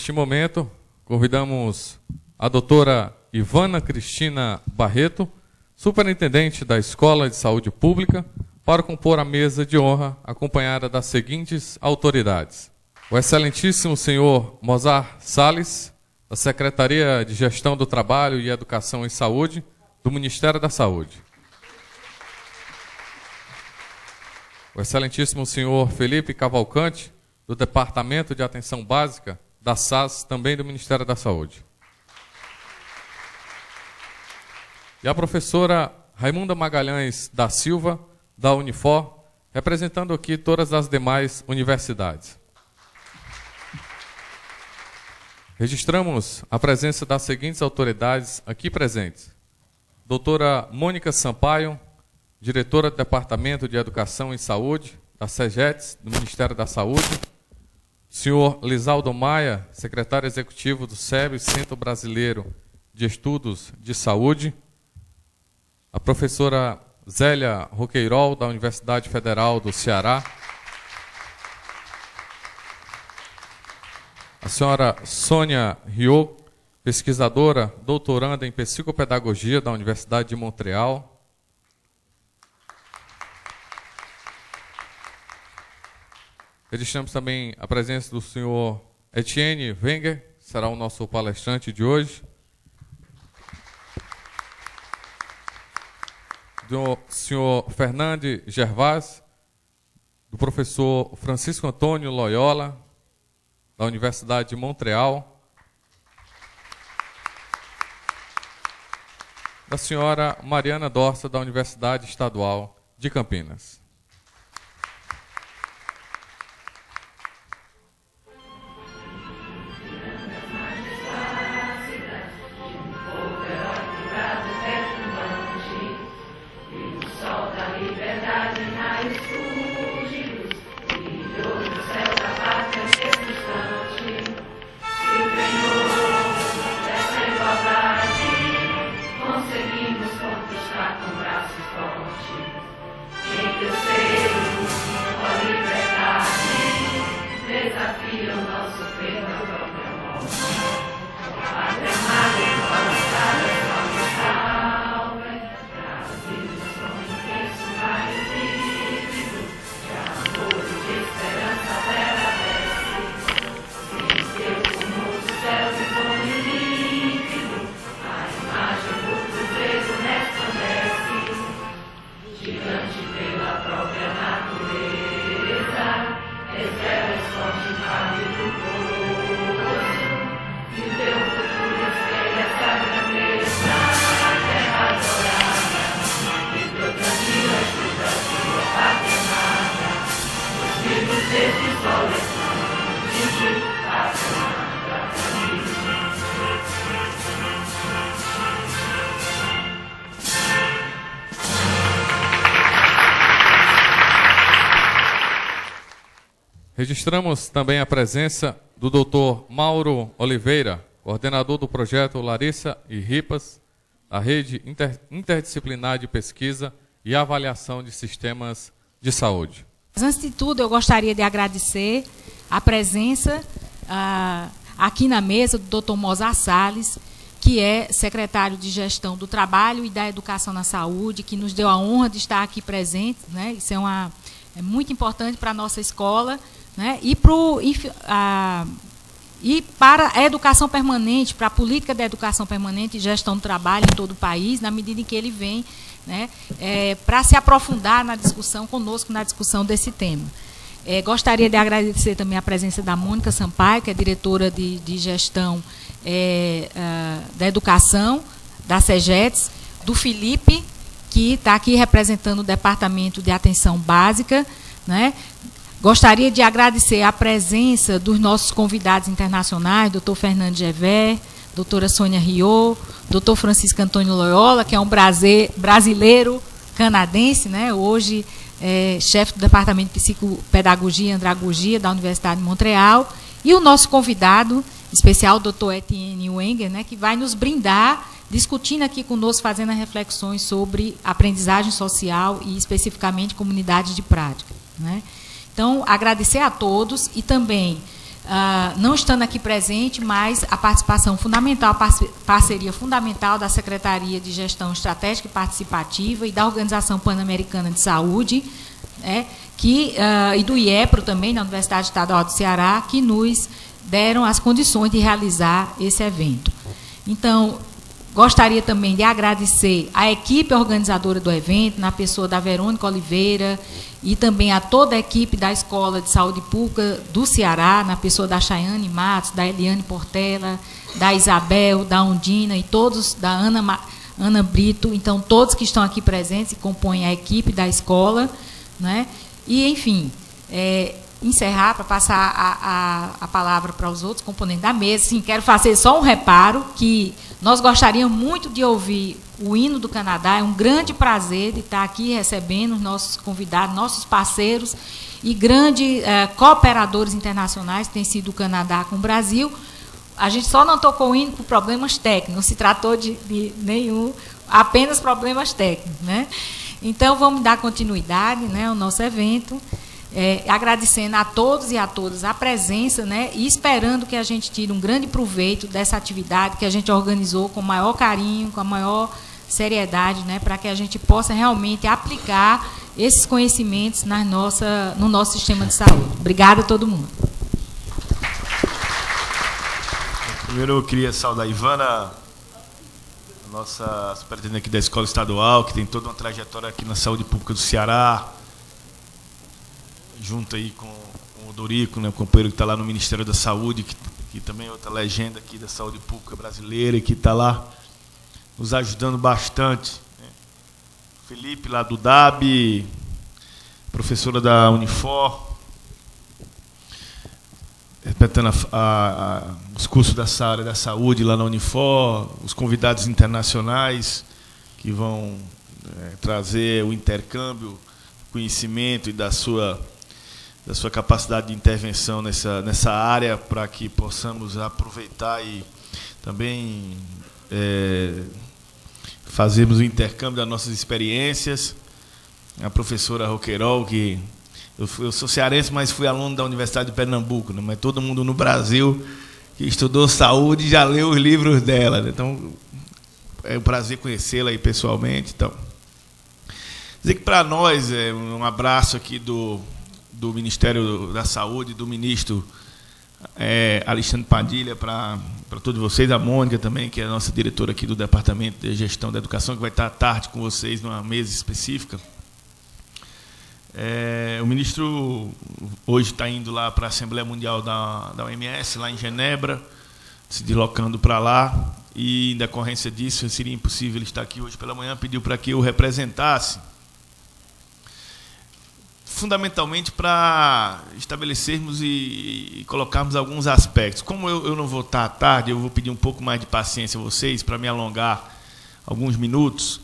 Neste momento, convidamos a doutora Ivana Cristina Barreto, superintendente da Escola de Saúde Pública, para compor a mesa de honra, acompanhada das seguintes autoridades: o excelentíssimo senhor Mozart Salles, da Secretaria de Gestão do Trabalho e Educação em Saúde, do Ministério da Saúde. O excelentíssimo senhor Felipe Cavalcante, do Departamento de Atenção Básica, da SAS, também do Ministério da Saúde. E a professora Raimunda Magalhães da Silva, da Unifor, representando aqui todas as demais universidades. Registramos a presença das seguintes autoridades aqui presentes: doutora Mônica Sampaio, diretora do Departamento de Educação e Saúde, da SEGETS, do Ministério da Saúde; senhor Lisaldo Maia, secretário executivo do SEB, Centro Brasileiro de Estudos de Saúde; a professora Zélia Roqueirol, da Universidade Federal do Ceará; a senhora Sônia Riot, pesquisadora, doutoranda em Psicopedagogia da Universidade de Montreal; registramos também a presença do senhor Etienne Wenger, que será o nosso palestrante de hoje; do senhor Fernande Gervais, do professor Francisco Antônio Loyola, da Universidade de Montreal; da senhora Mariana Dorsa, da Universidade Estadual de Campinas. Registramos também a presença do Dr. Mauro Oliveira, coordenador do projeto Larissa e Ripas, da Rede Interdisciplinar de Pesquisa e Avaliação de Sistemas de Saúde. Antes de tudo, eu gostaria de agradecer a presença aqui na mesa do Dr. Mozart Salles, que é secretário de Gestão do Trabalho e da Educação na Saúde, que nos deu a honra de estar aqui presente, né? Isso é muito importante para a nossa escola, né? E para a educação permanente, para a política da educação permanente e gestão do trabalho em todo o país, na medida em que ele vem, né, para se aprofundar na discussão conosco, na discussão desse tema. Gostaria de agradecer também a presença da Mônica Sampaio, que é diretora de gestão da educação, da SEGETS, do Felipe, que está aqui representando o Departamento de Atenção Básica, né? Gostaria de agradecer a presença dos nossos convidados internacionais, doutor Fernando Gever, doutora Sônia Riot, doutor Francisco Antônio Loyola, que é um brasileiro canadense, né? Hoje chefe do Departamento de Psicopedagogia e Andragogia da Universidade de Montreal, e o nosso convidado especial, o doutor Etienne Wenger, né? Que vai nos brindar, discutindo aqui conosco, fazendo reflexões sobre aprendizagem social e, especificamente, comunidades de prática, né? Então, agradecer a todos e também não estando aqui presente, mas a participação fundamental, a parceria fundamental da Secretaria de Gestão Estratégica e Participativa e da Organização Pan-Americana de Saúde, né, e do IEPRO também, da Universidade Estadual do Ceará, que nos deram as condições de realizar esse evento. Então, gostaria também de agradecer à equipe organizadora do evento, na pessoa da Verônica Oliveira, e também a toda a equipe da Escola de Saúde Pública do Ceará, na pessoa da Chayane Matos, da Eliane Portela, da Isabel, da Ondina e todos, da Ana Brito, então todos que estão aqui presentes e compõem a equipe da escola, né? E, enfim, encerrar, para passar a palavra para os outros componentes da mesa. Sim, quero fazer só um reparo, que nós gostaríamos muito de ouvir o hino do Canadá. É um grande prazer de estar aqui recebendo os nossos convidados, nossos parceiros e grandes cooperadores internacionais, que tem sido o Canadá com o Brasil. A gente só não tocou o hino por problemas técnicos, não se tratou de nenhum, apenas problemas técnicos, né? Então, vamos dar continuidade, né, ao nosso evento, agradecendo a todos e a todas a presença, né, e esperando que a gente tire um grande proveito dessa atividade que a gente organizou com o maior carinho, com a maior seriedade, né, para que a gente possa realmente aplicar esses conhecimentos no nosso sistema de saúde. Obrigada a todo mundo. Primeiro, eu queria saudar a Ivana, a nossa superintendente aqui da Escola Estadual, que tem toda uma trajetória aqui na Saúde Pública do Ceará, junto aí com o Dorico, né, o companheiro que está lá no Ministério da Saúde, que também é outra legenda aqui da saúde pública brasileira, e que está lá nos ajudando bastante. Felipe, lá do DAB, professora da Unifor, repetindo os cursos dessa área da saúde lá na Unifor, os convidados internacionais que vão trazer o intercâmbio, conhecimento e da sua capacidade de intervenção nessa área, para que possamos aproveitar e também fazermos o intercâmbio das nossas experiências. A professora Roqueirol, que eu sou cearense, mas fui aluno da Universidade de Pernambuco, né? Mas todo mundo no Brasil que estudou saúde já leu os livros dela, né? Então, é um prazer conhecê-la aí pessoalmente. Então, dizer que para nós é um abraço aqui do Ministério da Saúde, do ministro Alexandre Padilha, para todos vocês, a Mônica também, que é a nossa diretora aqui do Departamento de Gestão da Educação, que vai estar à tarde com vocês numa mesa específica. O ministro hoje está indo lá para a Assembleia Mundial da OMS, lá em Genebra, se deslocando para lá, e, em decorrência disso, seria impossível ele estar aqui hoje pela manhã, pediu para que eu representasse, fundamentalmente para estabelecermos e colocarmos alguns aspectos. Como eu não vou estar à tarde, eu vou pedir um pouco mais de paciência a vocês, para me alongar alguns minutos,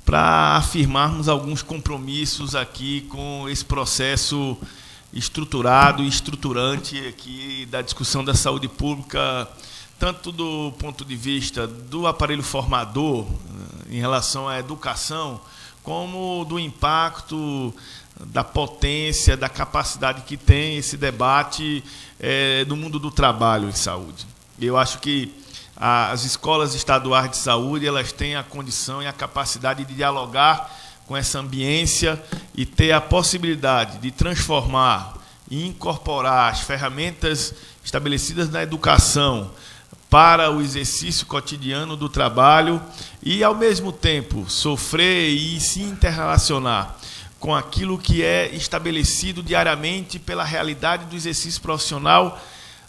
para afirmarmos alguns compromissos aqui com esse processo estruturado e estruturante aqui da discussão da saúde pública, tanto do ponto de vista do aparelho formador em relação à educação, como do impacto, da potência, da capacidade que tem esse debate no mundo do trabalho em saúde. Eu acho que as escolas estaduais de saúde, elas têm a condição e a capacidade de dialogar com essa ambiência e ter a possibilidade de transformar e incorporar as ferramentas estabelecidas na educação para o exercício cotidiano do trabalho e, ao mesmo tempo, sofrer e se interrelacionar com aquilo que é estabelecido diariamente pela realidade do exercício profissional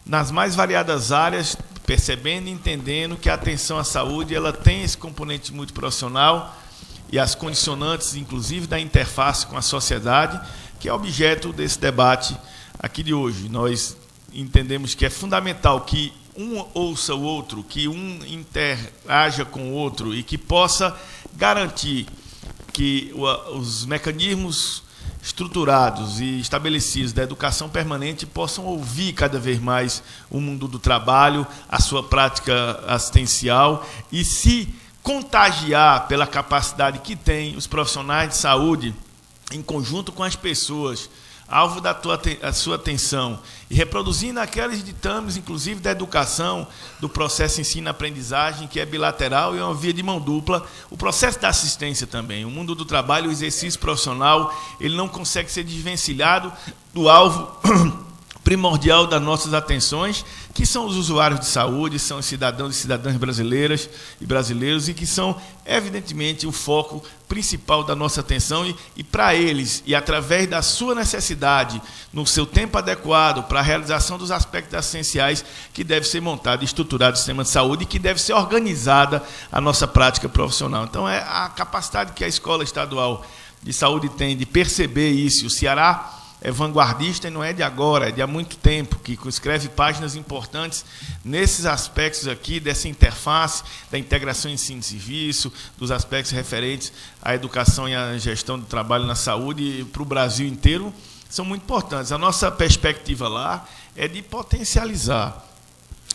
nas mais variadas áreas, percebendo e entendendo que a atenção à saúde ela tem esse componente multiprofissional e as condicionantes, inclusive, da interface com a sociedade, que é objeto desse debate aqui de hoje. Nós entendemos que é fundamental que um ouça o outro, que um interaja com o outro e que possa garantir que os mecanismos estruturados e estabelecidos da educação permanente possam ouvir cada vez mais o mundo do trabalho, a sua prática assistencial e se contagiar pela capacidade que têm os profissionais de saúde, em conjunto com as pessoas alvo da sua atenção, e reproduzindo aqueles ditames, inclusive da educação, do processo ensino-aprendizagem, que é bilateral e é uma via de mão dupla, o processo da assistência também. O mundo do trabalho, o exercício profissional, ele não consegue ser desvencilhado do alvo primordial das nossas atenções, que são os usuários de saúde, são os cidadãos e cidadãs brasileiras e brasileiros, e que são, evidentemente, o foco principal da nossa atenção, e para eles, e através da sua necessidade, no seu tempo adequado, para a realização dos aspectos essenciais, que deve ser montado e estruturado o sistema de saúde, e que deve ser organizada a nossa prática profissional. Então, é a capacidade que a Escola Estadual de Saúde tem de perceber isso. O Ceará é vanguardista e não é de agora, é de há muito tempo, que escreve páginas importantes nesses aspectos aqui, dessa interface, da integração ensino-serviço, dos aspectos referentes à educação e à gestão do trabalho na saúde para o Brasil inteiro, são muito importantes. A nossa perspectiva lá é de potencializar,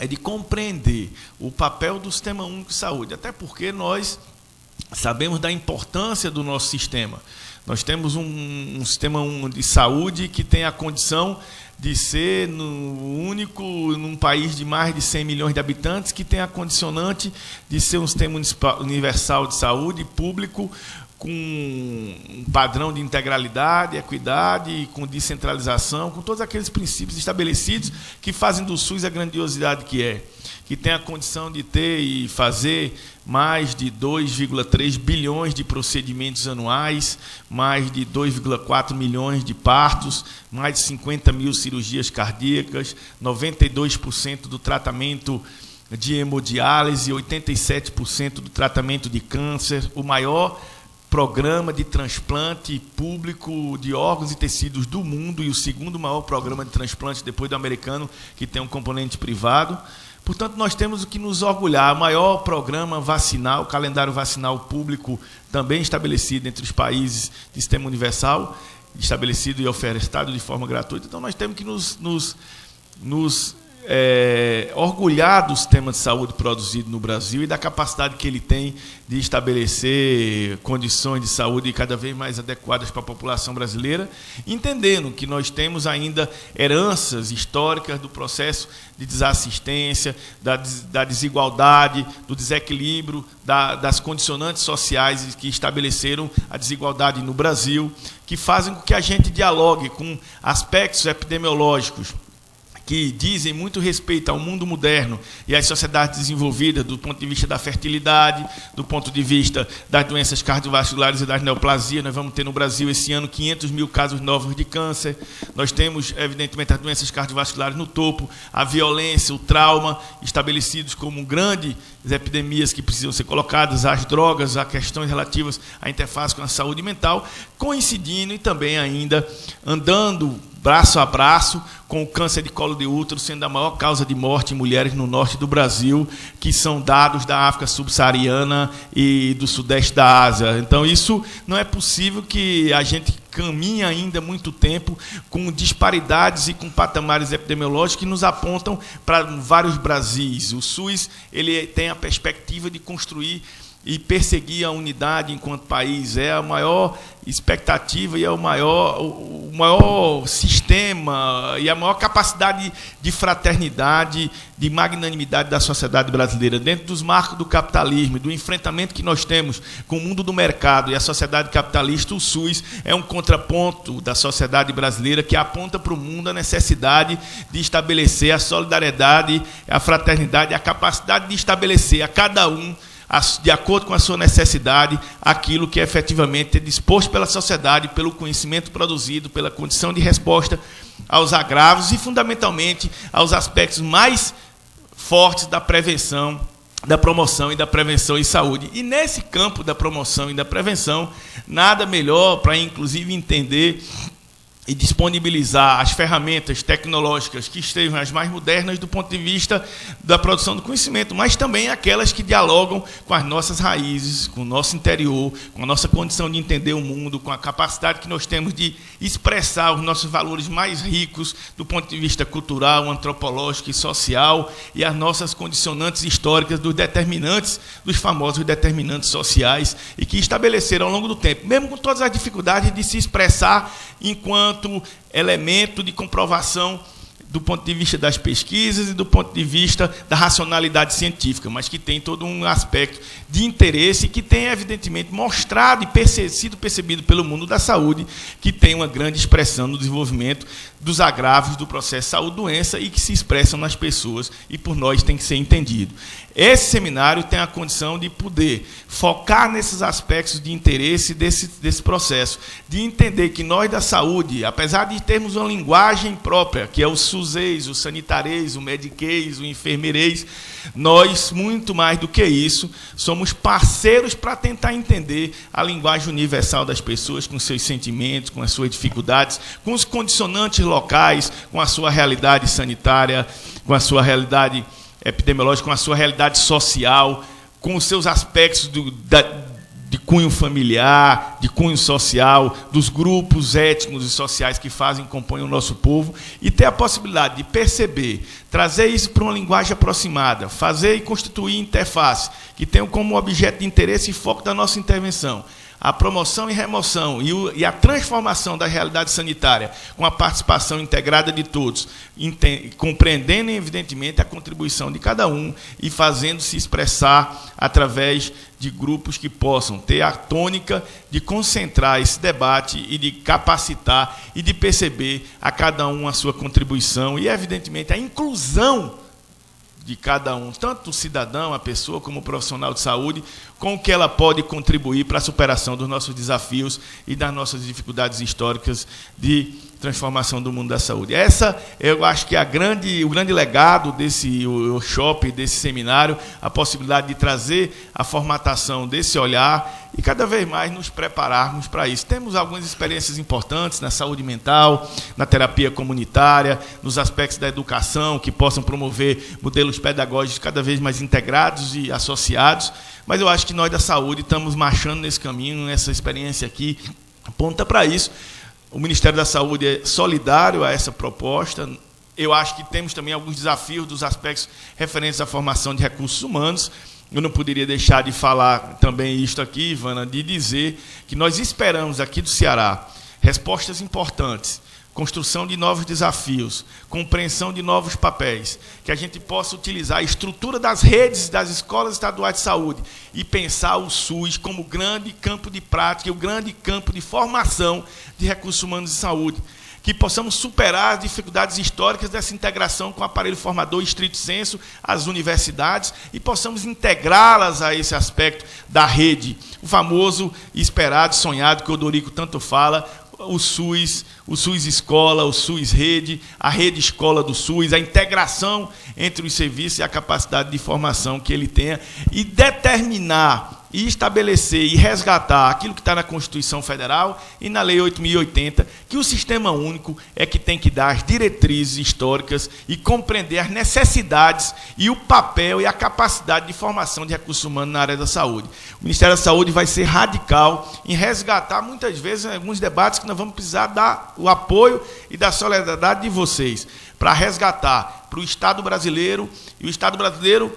é de compreender o papel do Sistema Único de Saúde, até porque nós sabemos da importância do nosso sistema. Nós temos um sistema de saúde que tem a condição de ser único num país de mais de 100 milhões de habitantes, que tem a condicionante de ser um sistema universal de saúde público, com um padrão de integralidade, equidade, com descentralização, com todos aqueles princípios estabelecidos que fazem do SUS a grandiosidade que é, que tem a condição de ter e fazer mais de 2,3 bilhões de procedimentos anuais, mais de 2,4 milhões de partos, mais de 50 mil cirurgias cardíacas, 92% do tratamento de hemodiálise, 87% do tratamento de câncer, o maior programa de transplante público de órgãos e tecidos do mundo e o segundo maior programa de transplante depois do americano, que tem um componente privado. Portanto, nós temos o que nos orgulhar, o maior programa vacinal, o calendário vacinal público também estabelecido entre os países de sistema universal, estabelecido e ofertado de forma gratuita. Então, nós temos que nos orgulhar do sistema de saúde produzido no Brasil e da capacidade que ele tem de estabelecer condições de saúde cada vez mais adequadas para a população brasileira, entendendo que nós temos ainda heranças históricas do processo de desassistência, da desigualdade, do desequilíbrio, das condicionantes sociais que estabeleceram a desigualdade no Brasil, que fazem com que a gente dialogue com aspectos epidemiológicos que dizem muito respeito ao mundo moderno e às sociedades desenvolvidas do ponto de vista da fertilidade, do ponto de vista das doenças cardiovasculares e das neoplasias. Nós vamos ter no Brasil esse ano 500 mil casos novos de câncer. Nós temos, evidentemente, as doenças cardiovasculares no topo, a violência, o trauma, estabelecidos como grandes epidemias que precisam ser colocadas, as drogas, as questões relativas à interface com a saúde mental, coincidindo e também ainda andando braço a braço com o câncer de colo de útero sendo a maior causa de morte em mulheres no norte do Brasil, que são dados da África subsaariana e do sudeste da Ásia. Então, isso não é possível que a gente caminhe ainda muito tempo com disparidades e com patamares epidemiológicos que nos apontam para vários Brasis. O SUS ele tem a perspectiva de construir e perseguir a unidade enquanto país. É a maior expectativa e é o maior sistema e a maior capacidade de fraternidade, de magnanimidade da sociedade brasileira, dentro dos marcos do capitalismo, do enfrentamento que nós temos com o mundo do mercado e a sociedade capitalista. O SUS é um contraponto da sociedade brasileira que aponta para o mundo a necessidade de estabelecer a solidariedade, a fraternidade, a capacidade de estabelecer a cada um, de acordo com a sua necessidade, aquilo que é efetivamente disposto pela sociedade, pelo conhecimento produzido, pela condição de resposta aos agravos e, fundamentalmente, aos aspectos mais fortes da prevenção, da promoção e da prevenção em saúde. E nesse campo da promoção e da prevenção, nada melhor para, inclusive, entender e disponibilizar as ferramentas tecnológicas que estejam as mais modernas do ponto de vista da produção do conhecimento, mas também aquelas que dialogam com as nossas raízes, com o nosso interior, com a nossa condição de entender o mundo, com a capacidade que nós temos de expressar os nossos valores mais ricos do ponto de vista cultural, antropológico e social, e as nossas condicionantes históricas dos determinantes, dos famosos determinantes sociais, e que estabeleceram ao longo do tempo, mesmo com todas as dificuldades de se expressar enquanto enquanto elemento de comprovação do ponto de vista das pesquisas e do ponto de vista da racionalidade científica, mas que tem todo um aspecto de interesse que tem, evidentemente, mostrado e sido percebido pelo mundo da saúde, que tem uma grande expressão no desenvolvimento dos agravos do processo saúde-doença e que se expressam nas pessoas e por nós tem que ser entendido. Esse seminário tem a condição de poder focar nesses aspectos de interesse desse processo, de entender que nós da saúde, apesar de termos uma linguagem própria, que é o SUSEis, o sanitarês, o mediquês, o enfermeirês, nós, muito mais do que isso, somos parceiros para tentar entender a linguagem universal das pessoas, com seus sentimentos, com as suas dificuldades, com os condicionantes locais, com a sua realidade sanitária, com a sua realidade epidemiológica, com a sua realidade social, com os seus aspectos de cunho familiar, de cunho social, dos grupos étnicos e sociais que compõem o nosso povo, e ter a possibilidade de perceber, trazer isso para uma linguagem aproximada, fazer e constituir interface, que tenham como objeto de interesse e foco da nossa intervenção a promoção e remoção e a transformação da realidade sanitária com a participação integrada de todos, compreendendo, evidentemente, a contribuição de cada um e fazendo-se expressar através de grupos que possam ter a tônica de concentrar esse debate e de capacitar e de perceber a cada um a sua contribuição e, evidentemente, a inclusão de cada um, tanto o cidadão, a pessoa, como o profissional de saúde, com o que ela pode contribuir para a superação dos nossos desafios e das nossas dificuldades históricas de transformação do mundo da saúde. Essa, eu acho que é o grande legado desse workshop, desse seminário, a possibilidade de trazer a formatação desse olhar e cada vez mais nos prepararmos para isso. Temos algumas experiências importantes na saúde mental, na terapia comunitária, nos aspectos da educação, que possam promover modelos pedagógicos cada vez mais integrados e associados, mas eu acho que nós da saúde estamos marchando nesse caminho, essa experiência aqui aponta para isso. O Ministério da Saúde é solidário a essa proposta. Eu acho que temos também alguns desafios dos aspectos referentes à formação de recursos humanos. Eu não poderia deixar de falar também isto aqui, Ivana, de dizer que nós esperamos aqui do Ceará respostas importantes, construção de novos desafios, compreensão de novos papéis, que a gente possa utilizar a estrutura das redes das escolas estaduais de saúde e pensar o SUS como grande campo de prática e o grande campo de formação de recursos humanos de saúde, que possamos superar as dificuldades históricas dessa integração com o aparelho formador estrito sensu, as universidades, e possamos integrá-las a esse aspecto da rede, o famoso, esperado, sonhado, que o Odorico tanto fala, o SUS Escola, o SUS Rede, a rede escola do SUS, a integração entre os serviços e a capacidade de formação que ele tenha, e determinar, e estabelecer e resgatar aquilo que está na Constituição Federal e na Lei 8.080, que o Sistema Único é que tem que dar as diretrizes históricas e compreender as necessidades e o papel e a capacidade de formação de recursos humanos na área da saúde. O Ministério da Saúde vai ser radical em resgatar, muitas vezes, alguns debates que nós vamos precisar dar o apoio e da solidariedade de vocês, para resgatar para o Estado brasileiro, e o Estado brasileiro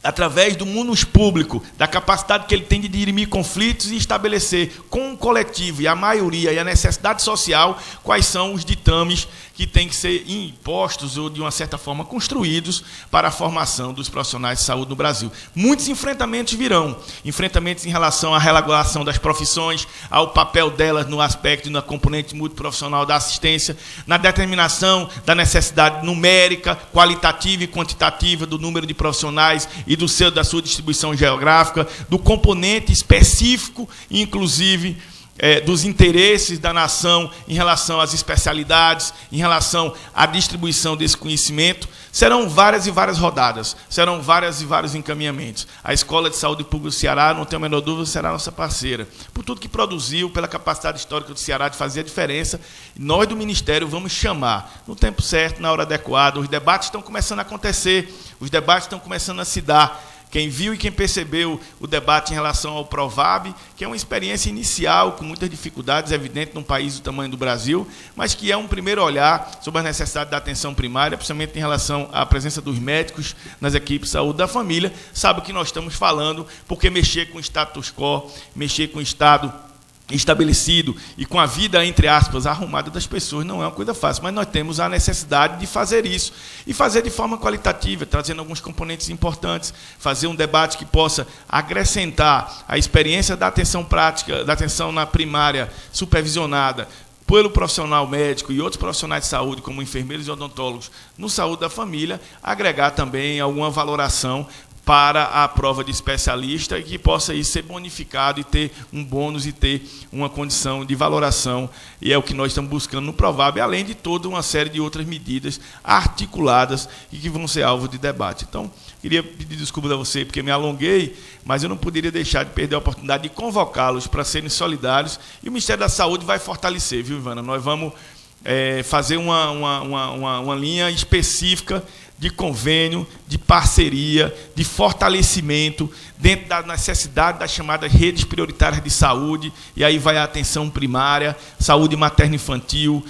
através do munus público, da capacidade que ele tem de dirimir conflitos e estabelecer com o coletivo e a maioria e a necessidade social quais são os ditames que têm que ser impostos ou, de uma certa forma, construídos para a formação dos profissionais de saúde no Brasil. Muitos enfrentamentos virão, enfrentamentos em relação à regulação das profissões, ao papel delas no aspecto e na componente multiprofissional da assistência, na determinação da necessidade numérica, qualitativa e quantitativa do número de profissionais e da sua distribuição geográfica, do componente específico, inclusive, dos interesses da nação em relação às especialidades, em relação à distribuição desse conhecimento. Serão várias e várias rodadas, serão vários e vários encaminhamentos. A Escola de Saúde Pública do Ceará, não tenho a menor dúvida, será nossa parceira. Por tudo que produziu, pela capacidade histórica do Ceará de fazer a diferença, nós do Ministério vamos chamar, no tempo certo, na hora adequada. Os debates estão começando a acontecer, os debates estão começando a se dar. Quem viu e quem percebeu o debate em relação ao Provab, que é uma experiência inicial, com muitas dificuldades, evidente, num país do tamanho do Brasil, mas que é um primeiro olhar sobre a necessidade da atenção primária, principalmente em relação à presença dos médicos nas equipes de saúde da família, sabe o que nós estamos falando, porque mexer com o status quo, mexer com o Estado estabelecido e com a vida, entre aspas, arrumada das pessoas, não é uma coisa fácil, mas nós temos a necessidade de fazer isso, e fazer de forma qualitativa, trazendo alguns componentes importantes, fazer um debate que possa acrescentar a experiência da atenção prática, da atenção na primária supervisionada, pelo profissional médico e outros profissionais de saúde, como enfermeiros e odontólogos, no Saúde da Família, agregar também alguma valoração para a prova de especialista e que possa ir ser bonificado e ter um bônus e ter uma condição de valoração, e é o que nós estamos buscando no Provab, além de toda uma série de outras medidas articuladas e que vão ser alvo de debate. Então, queria pedir desculpas a você porque me alonguei, mas eu não poderia deixar de perder a oportunidade de convocá-los para serem solidários, e o Ministério da Saúde vai fortalecer, viu, Ivana? Nós vamos fazer uma linha específica de convênio, de parceria, de fortalecimento dentro da necessidade das chamadas redes prioritárias de saúde, e aí vai a atenção primária, saúde materno-infantil,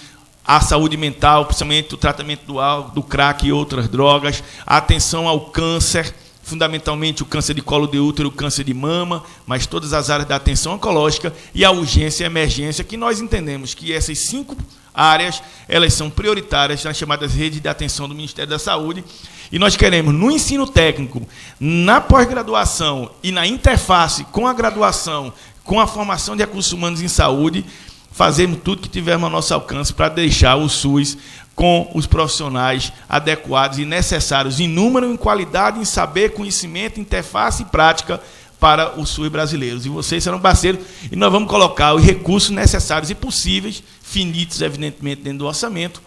a saúde mental, principalmente o tratamento do crack e outras drogas, a atenção ao câncer, fundamentalmente o câncer de colo de útero, o câncer de mama, mas todas as áreas da atenção oncológica, e a urgência e a emergência, que nós entendemos que essas 5 áreas, elas são prioritárias nas chamadas redes de atenção do Ministério da Saúde, e nós queremos, no ensino técnico, na pós-graduação e na interface com a graduação, com a formação de recursos humanos em saúde, fazermos tudo que tivermos ao nosso alcance para deixar o SUS com os profissionais adequados e necessários em número, em qualidade, em saber, conhecimento, interface e prática para os SUS brasileiros. E vocês serão parceiros, e nós vamos colocar os recursos necessários e possíveis, finitos, evidentemente, dentro do orçamento,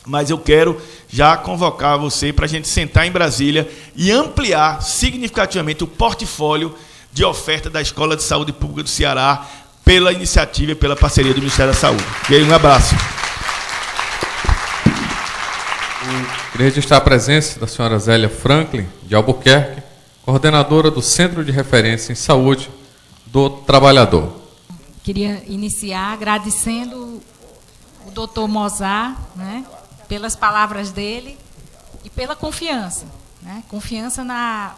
mas eu quero já convocar você para a gente sentar em Brasília e ampliar significativamente o portfólio de oferta da Escola de Saúde Pública do Ceará pela iniciativa e pela parceria do Ministério da Saúde. E aí, um abraço. Queria registrar a presença da senhora Zélia Franklin, de Albuquerque, coordenadora do Centro de Referência em Saúde do Trabalhador. Queria iniciar agradecendo o doutor Mozart, né, pelas palavras dele e pela confiança, né, confiança na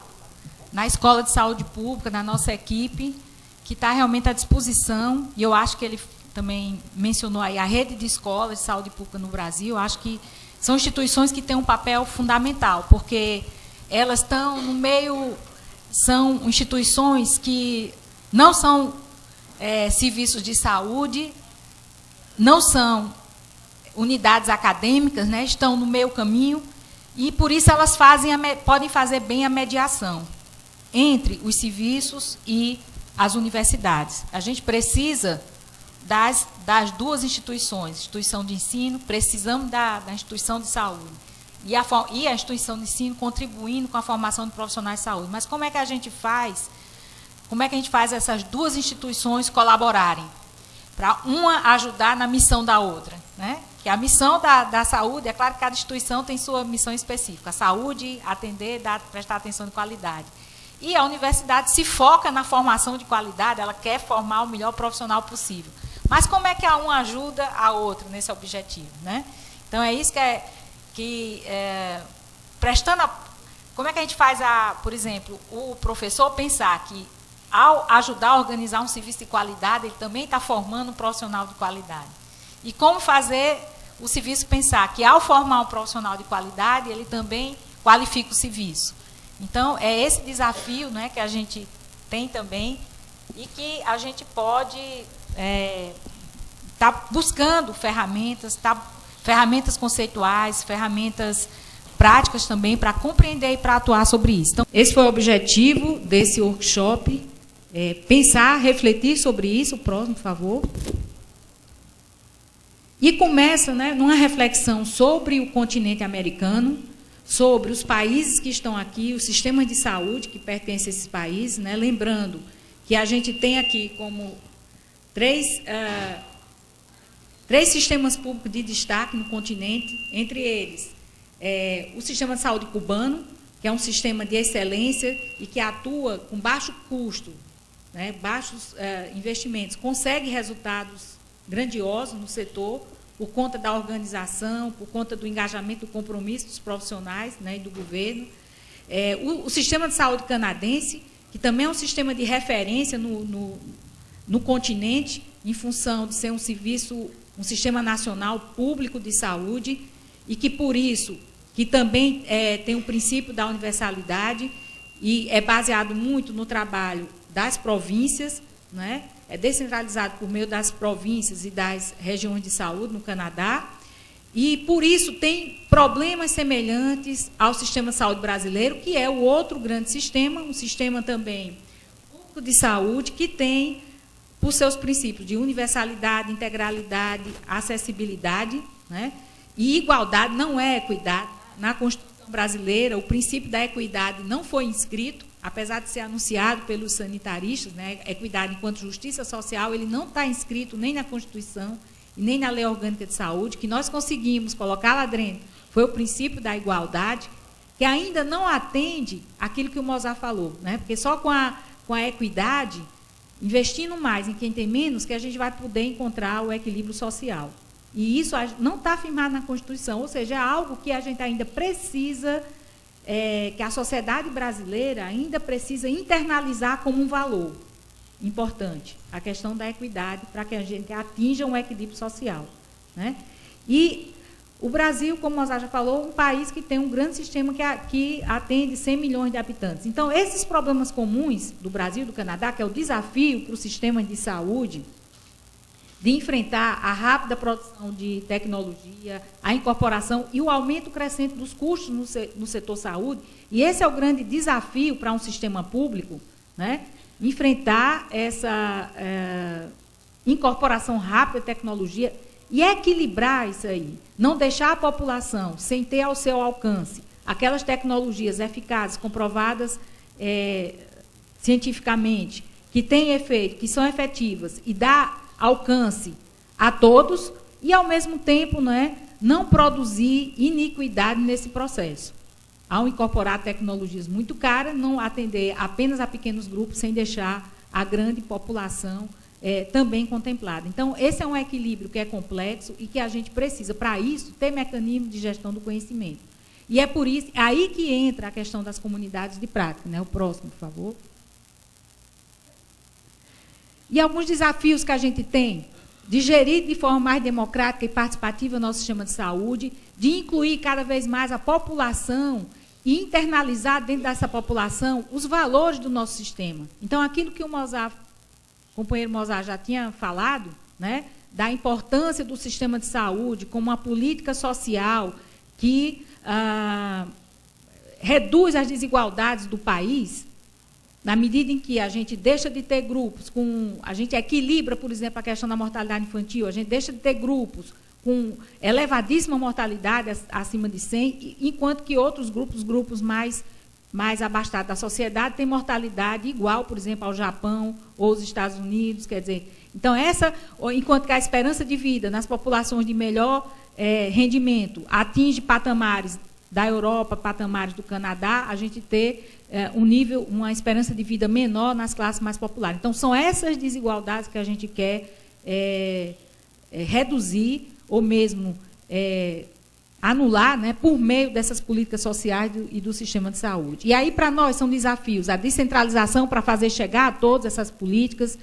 Escola de Saúde Pública, na nossa equipe, que está realmente à disposição, e eu acho que ele também mencionou aí a rede de escolas de saúde pública no Brasil. Eu acho que são instituições que têm um papel fundamental, porque elas estão no meio, são instituições que não são serviços de saúde, não são unidades acadêmicas, né, estão no meio caminho, e por isso elas podem fazer bem a mediação entre os serviços e as universidades. A gente precisa das duas instituições, instituição de ensino, precisamos da instituição de saúde. E a instituição de ensino contribuindo com a formação de profissionais de saúde. Mas como é que a gente faz? Como é que a gente faz essas duas instituições colaborarem? Para uma ajudar na missão da outra, né? Que a missão da saúde, é claro que cada instituição tem sua missão específica. A saúde, atender, prestar atenção de qualidade. E a universidade se foca na formação de qualidade, ela quer formar o melhor profissional possível. Mas como é que a uma ajuda a outra nesse objetivo, né? Então, é isso como é que a gente faz, por exemplo, o professor pensar que, ao ajudar a organizar um serviço de qualidade, ele também está formando um profissional de qualidade. E como fazer o serviço pensar que, ao formar um profissional de qualidade, ele também qualifica o serviço. Então, é esse desafio, né, que a gente tem também, e que a gente pode tá buscando ferramentas conceituais, ferramentas práticas também para compreender e para atuar sobre isso. Então, esse foi o objetivo desse workshop, pensar, refletir sobre isso. O próximo, por favor. E começa, né, numa reflexão sobre o continente americano, sobre os países que estão aqui, os sistemas de saúde que pertencem a esses países, né, lembrando que a gente tem aqui como três sistemas públicos de destaque no continente, entre eles o sistema de saúde cubano, que é um sistema de excelência e que atua com baixo custo, né, baixos investimentos, consegue resultados grandiosos no setor, por conta da organização, por conta do engajamento, do compromisso dos profissionais, né, e do governo. O sistema de saúde canadense, que também é um sistema de referência no continente, em função de ser um sistema nacional público de saúde, e que, por isso, que também tem o princípio da universalidade, e é baseado muito no trabalho das províncias, né? É descentralizado por meio das províncias e das regiões de saúde no Canadá, e, por isso, tem problemas semelhantes ao sistema de saúde brasileiro, que é o outro grande sistema, um sistema também público de saúde, que tem, por seus princípios de universalidade, integralidade, acessibilidade, né? E igualdade, não é equidade. Na Constituição brasileira, o princípio da equidade não foi inscrito, apesar de ser anunciado pelos sanitaristas, né? Equidade enquanto justiça social, ele não está inscrito nem na Constituição e nem na Lei Orgânica de Saúde. Que nós conseguimos colocar lá dentro foi o princípio da igualdade, que ainda não atende aquilo que o Mozart falou, né? Porque só com a equidade, investindo mais em quem tem menos, que a gente vai poder encontrar o equilíbrio social. E isso não está afirmado na Constituição, ou seja, é algo que a gente ainda precisa, que a sociedade brasileira ainda precisa internalizar como um valor importante, a questão da equidade, para que a gente atinja um equilíbrio social, né? E o Brasil, como o Mozart já falou, um país que tem um grande sistema que atende 100 milhões de habitantes. Então, esses problemas comuns do Brasil e do Canadá, que é o desafio para o sistema de saúde, de enfrentar a rápida produção de tecnologia, a incorporação e o aumento crescente dos custos no setor saúde, e esse é o grande desafio para um sistema público, né? Enfrentar essa incorporação rápida de tecnologia e equilibrar isso aí, não deixar a população sem ter ao seu alcance aquelas tecnologias eficazes, comprovadas cientificamente, que têm efeito, que são efetivas e dá alcance a todos, e, ao mesmo tempo, né, não produzir iniquidade nesse processo. Ao incorporar tecnologias muito caras, não atender apenas a pequenos grupos, sem deixar a grande população também contemplada. Então, esse é um equilíbrio que é complexo e que a gente precisa, para isso, ter mecanismos de gestão do conhecimento. E é por isso, aí que entra a questão das comunidades de prática, né? O próximo, por favor. E alguns desafios que a gente tem de gerir de forma mais democrática e participativa o nosso sistema de saúde, de incluir cada vez mais a população e internalizar dentro dessa população os valores do nosso sistema. Então, aquilo que o companheiro Mozart já tinha falado, né, da importância do sistema de saúde como uma política social que reduz as desigualdades do país, na medida em que a gente deixa de ter grupos, a gente equilibra, por exemplo, a questão da mortalidade infantil, a gente deixa de ter grupos com elevadíssima mortalidade, acima de 100, enquanto que outros grupos mais abastados da sociedade, têm mortalidade igual, por exemplo, ao Japão ou aos Estados Unidos. Quer dizer, então, enquanto que a esperança de vida nas populações de melhor rendimento atinge patamares da Europa, patamares do Canadá, a gente ter uma esperança de vida menor nas classes mais populares. Então, são essas desigualdades que a gente quer reduzir ou mesmo anular, né, por meio dessas políticas sociais e do sistema de saúde. E aí, para nós, são desafios a descentralização para fazer chegar a todas essas políticas,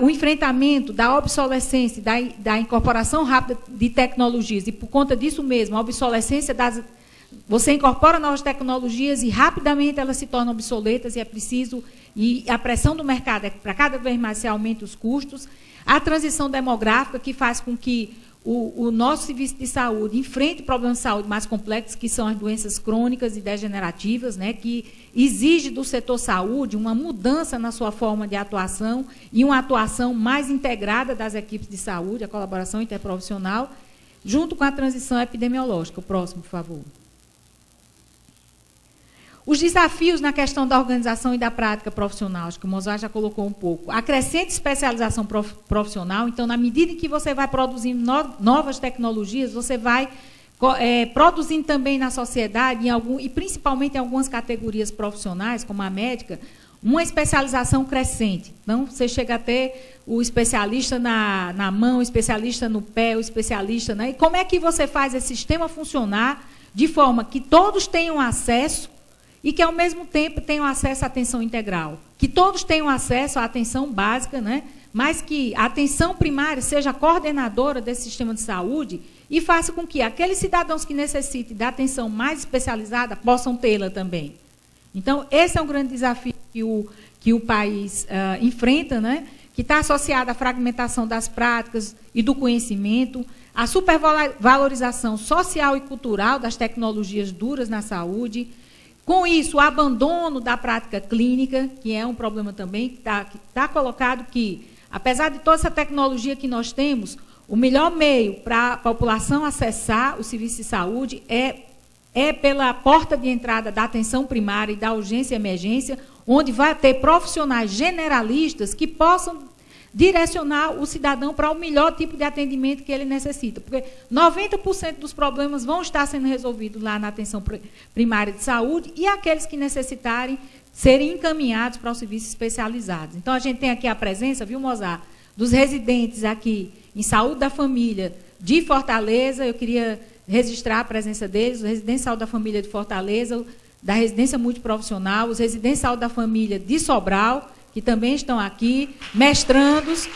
o enfrentamento da obsolescência, da incorporação rápida de tecnologias, e, por conta disso mesmo, a obsolescência você incorpora novas tecnologias e rapidamente elas se tornam obsoletas e é preciso, e a pressão do mercado é que para cada vez mais se aumente os custos, a transição demográfica que faz com que o nosso serviço de saúde enfrente problemas de saúde mais complexos, que são as doenças crônicas e degenerativas, né, que exige do setor saúde uma mudança na sua forma de atuação e uma atuação mais integrada das equipes de saúde, a colaboração interprofissional, junto com a transição epidemiológica. O próximo, por favor. Os desafios na questão da organização e da prática profissional, acho que o Mozart já colocou um pouco. A crescente especialização profissional, então, na medida em que você vai produzindo novas tecnologias, você vai produzindo também na sociedade, e principalmente em algumas categorias profissionais, como a médica, uma especialização crescente. Então, você chega a ter o especialista na mão, o especialista no pé, o especialista... Né? E como é que você faz esse sistema funcionar de forma que todos tenham acesso e que, ao mesmo tempo, tenham acesso à atenção integral. Que todos tenham acesso à atenção básica, né? Mas que a atenção primária seja a coordenadora desse sistema de saúde e faça com que aqueles cidadãos que necessitem da atenção mais especializada possam tê-la também. Então, esse é um grande desafio que o país enfrenta, né? Que está associado à fragmentação das práticas e do conhecimento, à supervalorização social e cultural das tecnologias duras na saúde. Com isso, o abandono da prática clínica, que é um problema também, que está colocado que, apesar de toda essa tecnologia que nós temos, o melhor meio para a população acessar o serviço de saúde é pela porta de entrada da atenção primária e da urgência e emergência, onde vai ter profissionais generalistas que possam direcionar o cidadão para o melhor tipo de atendimento que ele necessita. Porque 90% dos problemas vão estar sendo resolvidos lá na atenção primária de saúde e aqueles que necessitarem serem encaminhados para os serviços especializados. Então, a gente tem aqui a presença, viu, Mozart, dos residentes aqui em Saúde da Família de Fortaleza. Eu queria registrar a presença deles, os residentes de Saúde da Família de Fortaleza, da Residência Multiprofissional, os residentes de Saúde da Família de Sobral, que também estão aqui, mestrandos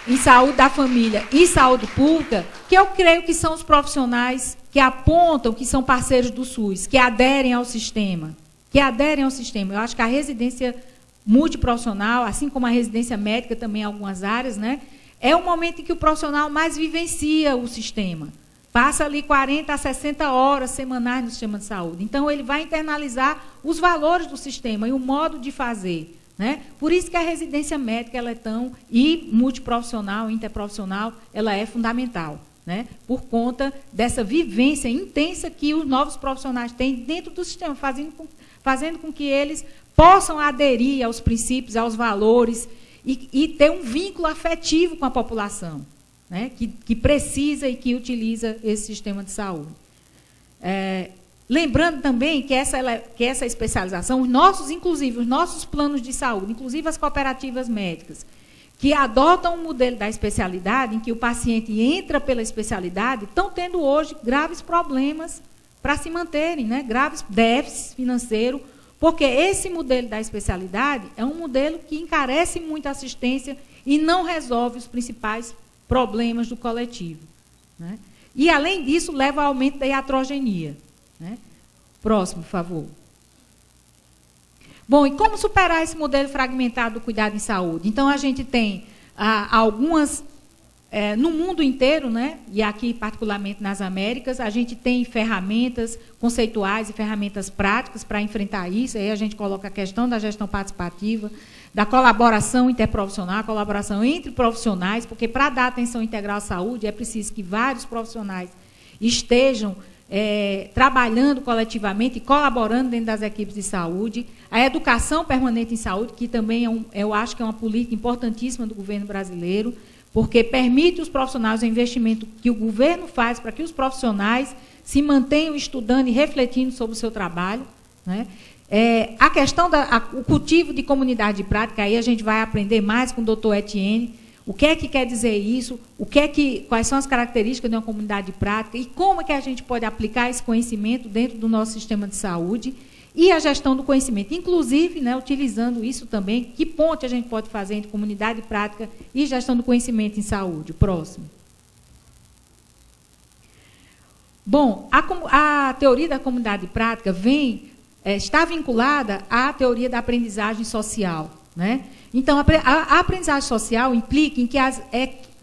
em Saúde da Família e Saúde Pública, que eu creio que são os profissionais que apontam que são parceiros do SUS, que aderem ao sistema. Eu acho que a residência multiprofissional, assim como a residência médica também em algumas áreas, né, é o momento em que o profissional mais vivencia o sistema. Passa ali 40 a 60 horas semanais no sistema de saúde. Então, ele vai internalizar os valores do sistema e o modo de fazer. Né? Por isso que a residência médica ela é tão, e multiprofissional, interprofissional, ela é fundamental. Né? Por conta dessa vivência intensa que os novos profissionais têm dentro do sistema, fazendo com que eles possam aderir aos princípios, aos valores e ter um vínculo afetivo com a população, né? que precisa e que utiliza esse sistema de saúde. Lembrando também que essa especialização, inclusive os nossos planos de saúde, inclusive as cooperativas médicas, que adotam um modelo da especialidade, em que o paciente entra pela especialidade, estão tendo hoje graves problemas para se manterem, né? Graves déficits financeiros, porque esse modelo da especialidade é um modelo que encarece muito a assistência e não resolve os principais problemas do coletivo. Né? E, além disso, leva ao aumento da iatrogenia. Né? Próximo, por favor. Bom, e como superar esse modelo fragmentado do cuidado em saúde? Então, a gente tem algumas, no mundo inteiro, né? E aqui, particularmente nas Américas, a gente tem ferramentas conceituais e ferramentas práticas para enfrentar isso. Aí a gente coloca a questão da gestão participativa, da colaboração interprofissional, a colaboração entre profissionais, porque para dar atenção integral à saúde é preciso que vários profissionais estejam trabalhando coletivamente e colaborando dentro das equipes de saúde. A educação permanente em saúde, que também eu acho que é uma política importantíssima do governo brasileiro, porque permite os profissionais o investimento que o governo faz para que os profissionais se mantenham estudando e refletindo sobre o seu trabalho. Né? A questão do cultivo de comunidade de prática, aí a gente vai aprender mais com o doutor Etienne, o que é que quer dizer isso, quais são as características de uma comunidade de prática e como é que a gente pode aplicar esse conhecimento dentro do nosso sistema de saúde e a gestão do conhecimento, inclusive, né, utilizando isso também, que ponte a gente pode fazer entre comunidade de prática e gestão do conhecimento em saúde. O próximo. Bom, a teoria da comunidade de prática está vinculada à teoria da aprendizagem social. Né? Então, a aprendizagem social implica em que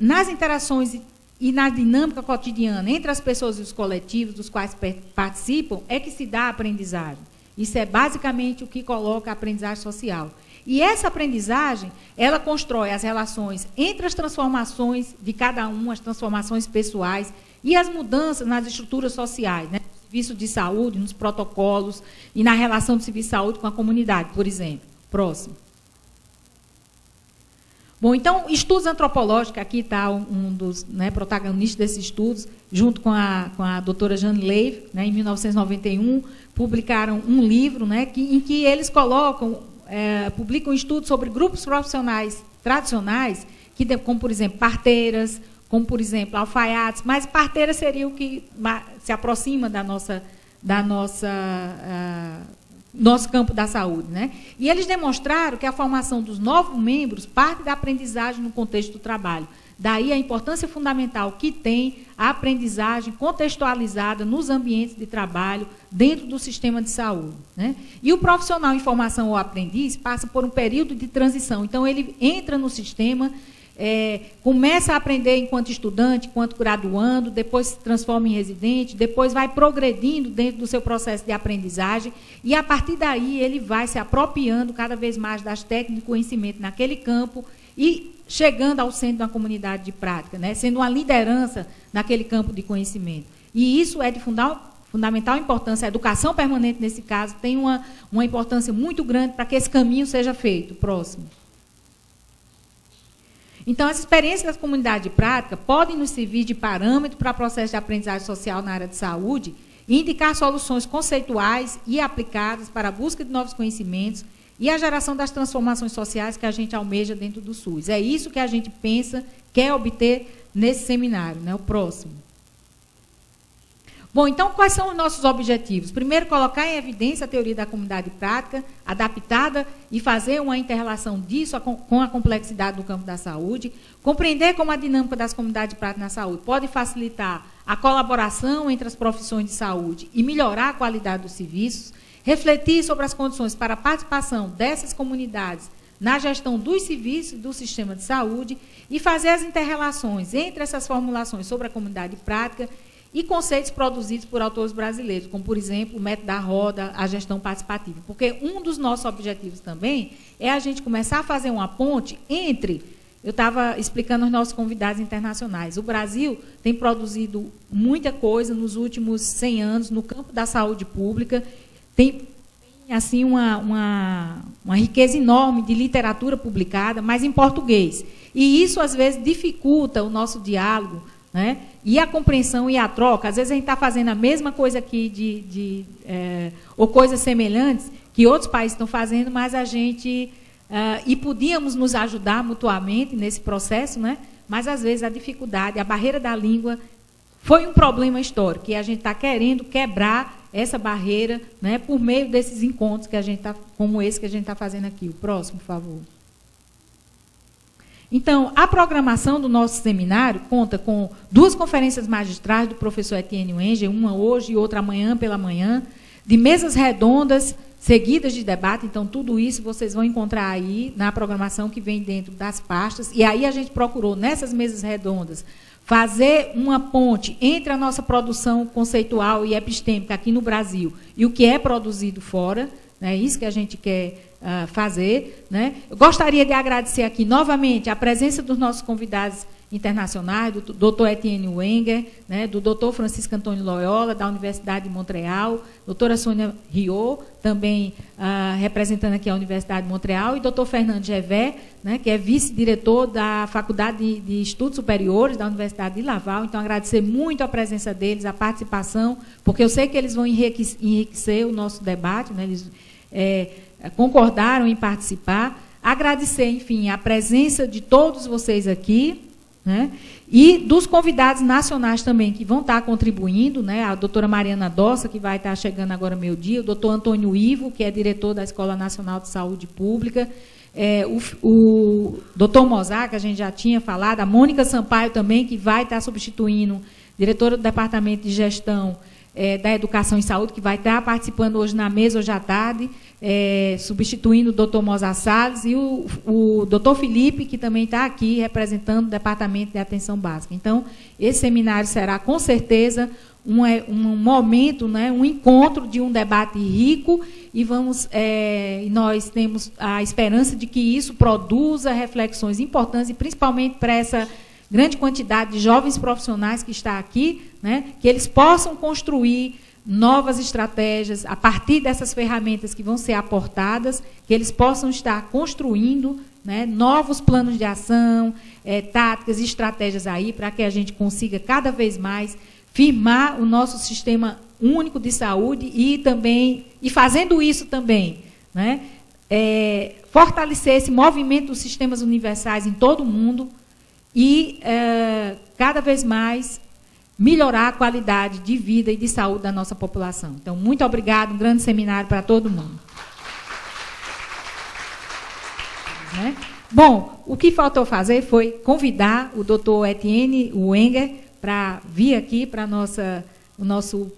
nas interações e na dinâmica cotidiana entre as pessoas e os coletivos dos quais participam é que se dá a aprendizagem. Isso é basicamente o que coloca a aprendizagem social. E essa aprendizagem, ela constrói as relações entre as transformações de cada um, as transformações pessoais e as mudanças nas estruturas sociais, né? No serviço de saúde, nos protocolos e na relação do serviço de saúde com a comunidade, por exemplo. Próximo. Bom, então, estudos antropológicos, aqui está um dos protagonistas desses estudos, junto com a doutora Jane Leif, né, em 1991, publicaram um livro, né, em que eles publicam estudos sobre grupos profissionais tradicionais, como, por exemplo, parteiras, como, por exemplo, alfaiates, mas parteira seria o que se aproxima da nossa nosso campo da saúde, né? E eles demonstraram que a formação dos novos membros parte da aprendizagem no contexto do trabalho. Daí a importância fundamental que tem a aprendizagem contextualizada nos ambientes de trabalho dentro do sistema de saúde, né? E o profissional em formação ou aprendiz passa por um período de transição. Então, ele entra no sistema, começa a aprender enquanto estudante, enquanto graduando, depois se transforma em residente, depois vai progredindo dentro do seu processo de aprendizagem e, a partir daí, ele vai se apropriando cada vez mais das técnicas de conhecimento naquele campo e chegando ao centro da comunidade de prática, né? Sendo uma liderança naquele campo de conhecimento. E isso é de fundamental importância. A educação permanente, nesse caso, tem uma importância muito grande para que esse caminho seja feito. Próximo. Então, as experiências das comunidades de prática podem nos servir de parâmetro para o processo de aprendizagem social na área de saúde e indicar soluções conceituais e aplicadas para a busca de novos conhecimentos e a geração das transformações sociais que a gente almeja dentro do SUS. É isso que a gente pensa, quer obter nesse seminário, né? O próximo. Bom, então, quais são os nossos objetivos? Primeiro, colocar em evidência a teoria da comunidade prática, adaptada, e fazer uma inter-relação disso com a complexidade do campo da saúde. Compreender como a dinâmica das comunidades práticas na saúde pode facilitar a colaboração entre as profissões de saúde e melhorar a qualidade dos serviços. Refletir sobre as condições para a participação dessas comunidades na gestão dos serviços do sistema de saúde e fazer as inter-relações entre essas formulações sobre a comunidade prática e conceitos produzidos por autores brasileiros, como, por exemplo, o método da roda, a gestão participativa. Porque um dos nossos objetivos também é a gente começar a fazer uma ponte entre... Eu estava explicando aos nossos convidados internacionais. O Brasil tem produzido muita coisa nos últimos 100 anos no campo da saúde pública, tem assim, uma riqueza enorme de literatura publicada, mas em português. E isso, às vezes, dificulta o nosso diálogo, né? E a compreensão e a troca. Às vezes a gente está fazendo a mesma coisa aqui, ou coisas semelhantes que outros países estão fazendo, mas a gente... e podíamos nos ajudar mutuamente nesse processo, né? Mas, às vezes, a dificuldade, a barreira da língua foi um problema histórico, e a gente está querendo quebrar essa barreira, né, por meio desses encontros que a gente como esse que a gente está fazendo aqui. O próximo, por favor. Então, a programação do nosso seminário conta com 2 conferências magistrais do professor Etienne Wenger, uma hoje e outra amanhã pela manhã, de mesas redondas seguidas de debate. Então, tudo isso vocês vão encontrar aí na programação que vem dentro das pastas. E aí a gente procurou, nessas mesas redondas, fazer uma ponte entre a nossa produção conceitual e epistêmica aqui no Brasil e o que é produzido fora. É isso que a gente quer fazer, né? Eu gostaria de agradecer aqui novamente a presença dos nossos convidados internacionais, do Dr. Etienne Wenger, né, do Dr. Francisco Antônio Loyola, da Universidade de Montreal, doutora Sônia Riot, também representando aqui a Universidade de Montreal, e Dr. Fernando Gevé, né, que é vice-diretor da Faculdade de Estudos Superiores da Universidade de Laval. Então, agradecer muito a presença deles, a participação, porque eu sei que eles vão enriquecer o nosso debate, né, eles concordaram em participar. Agradecer, enfim, a presença de todos vocês aqui, né? E dos convidados nacionais também, que vão estar contribuindo, né? A doutora Mariana Dossa, que vai estar chegando agora meio-dia, o doutor Antônio Ivo, que é diretor da Escola Nacional de Saúde Pública, o doutor Mozart, que a gente já tinha falado, a Mônica Sampaio também, que vai estar substituindo, diretora do Departamento de Gestão da Educação e Saúde, que vai estar participando hoje na mesa, hoje à tarde, substituindo o doutor Mozart Salles, e o doutor Felipe, que também está aqui representando o Departamento de Atenção Básica. Então, esse seminário será, com certeza, um momento, né, um encontro de um debate rico, e nós temos a esperança de que isso produza reflexões importantes, e principalmente para essa grande quantidade de jovens profissionais que está aqui, né, que eles possam construir novas estratégias a partir dessas ferramentas que vão ser aportadas, que eles possam estar construindo, né, novos planos de ação, táticas e estratégias aí, para que a gente consiga cada vez mais firmar o nosso sistema único de saúde e fazendo isso também, né, fortalecer esse movimento dos sistemas universais em todo o mundo e, cada vez mais, melhorar a qualidade de vida e de saúde da nossa população. Então, muito obrigado, um grande seminário para todo mundo. Né? Bom, o que faltou fazer foi convidar o doutor Etienne Wenger para vir aqui para o nosso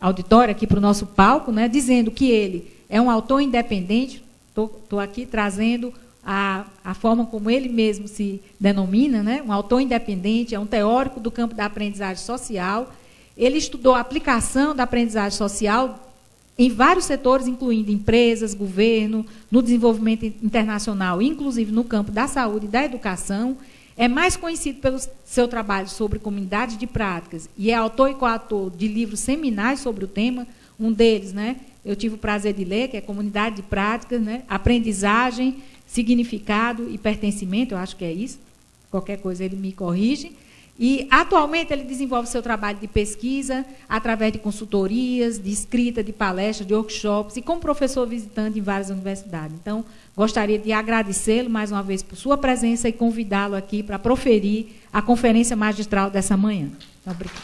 auditório, aqui para o nosso palco, né, dizendo que ele é um autor independente. Estou aqui trazendo a forma como ele mesmo se denomina, né, um autor independente, é um teórico do campo da aprendizagem social. Ele estudou a aplicação da aprendizagem social em vários setores, incluindo empresas, governo, no desenvolvimento internacional, inclusive no campo da saúde e da educação. É mais conhecido pelo seu trabalho sobre comunidades de práticas e é autor e coautor de livros seminais sobre o tema. Um deles, né, eu tive o prazer de ler, que é Comunidade de Práticas, né, Aprendizagem, Significado e Pertencimento, eu acho que é isso. Qualquer coisa ele me corrige. E, atualmente, ele desenvolve seu trabalho de pesquisa através de consultorias, de escrita, de palestras, de workshops e como professor visitante em várias universidades. Então, gostaria de agradecê-lo mais uma vez por sua presença e convidá-lo aqui para proferir a conferência magistral dessa manhã. Então, obrigado.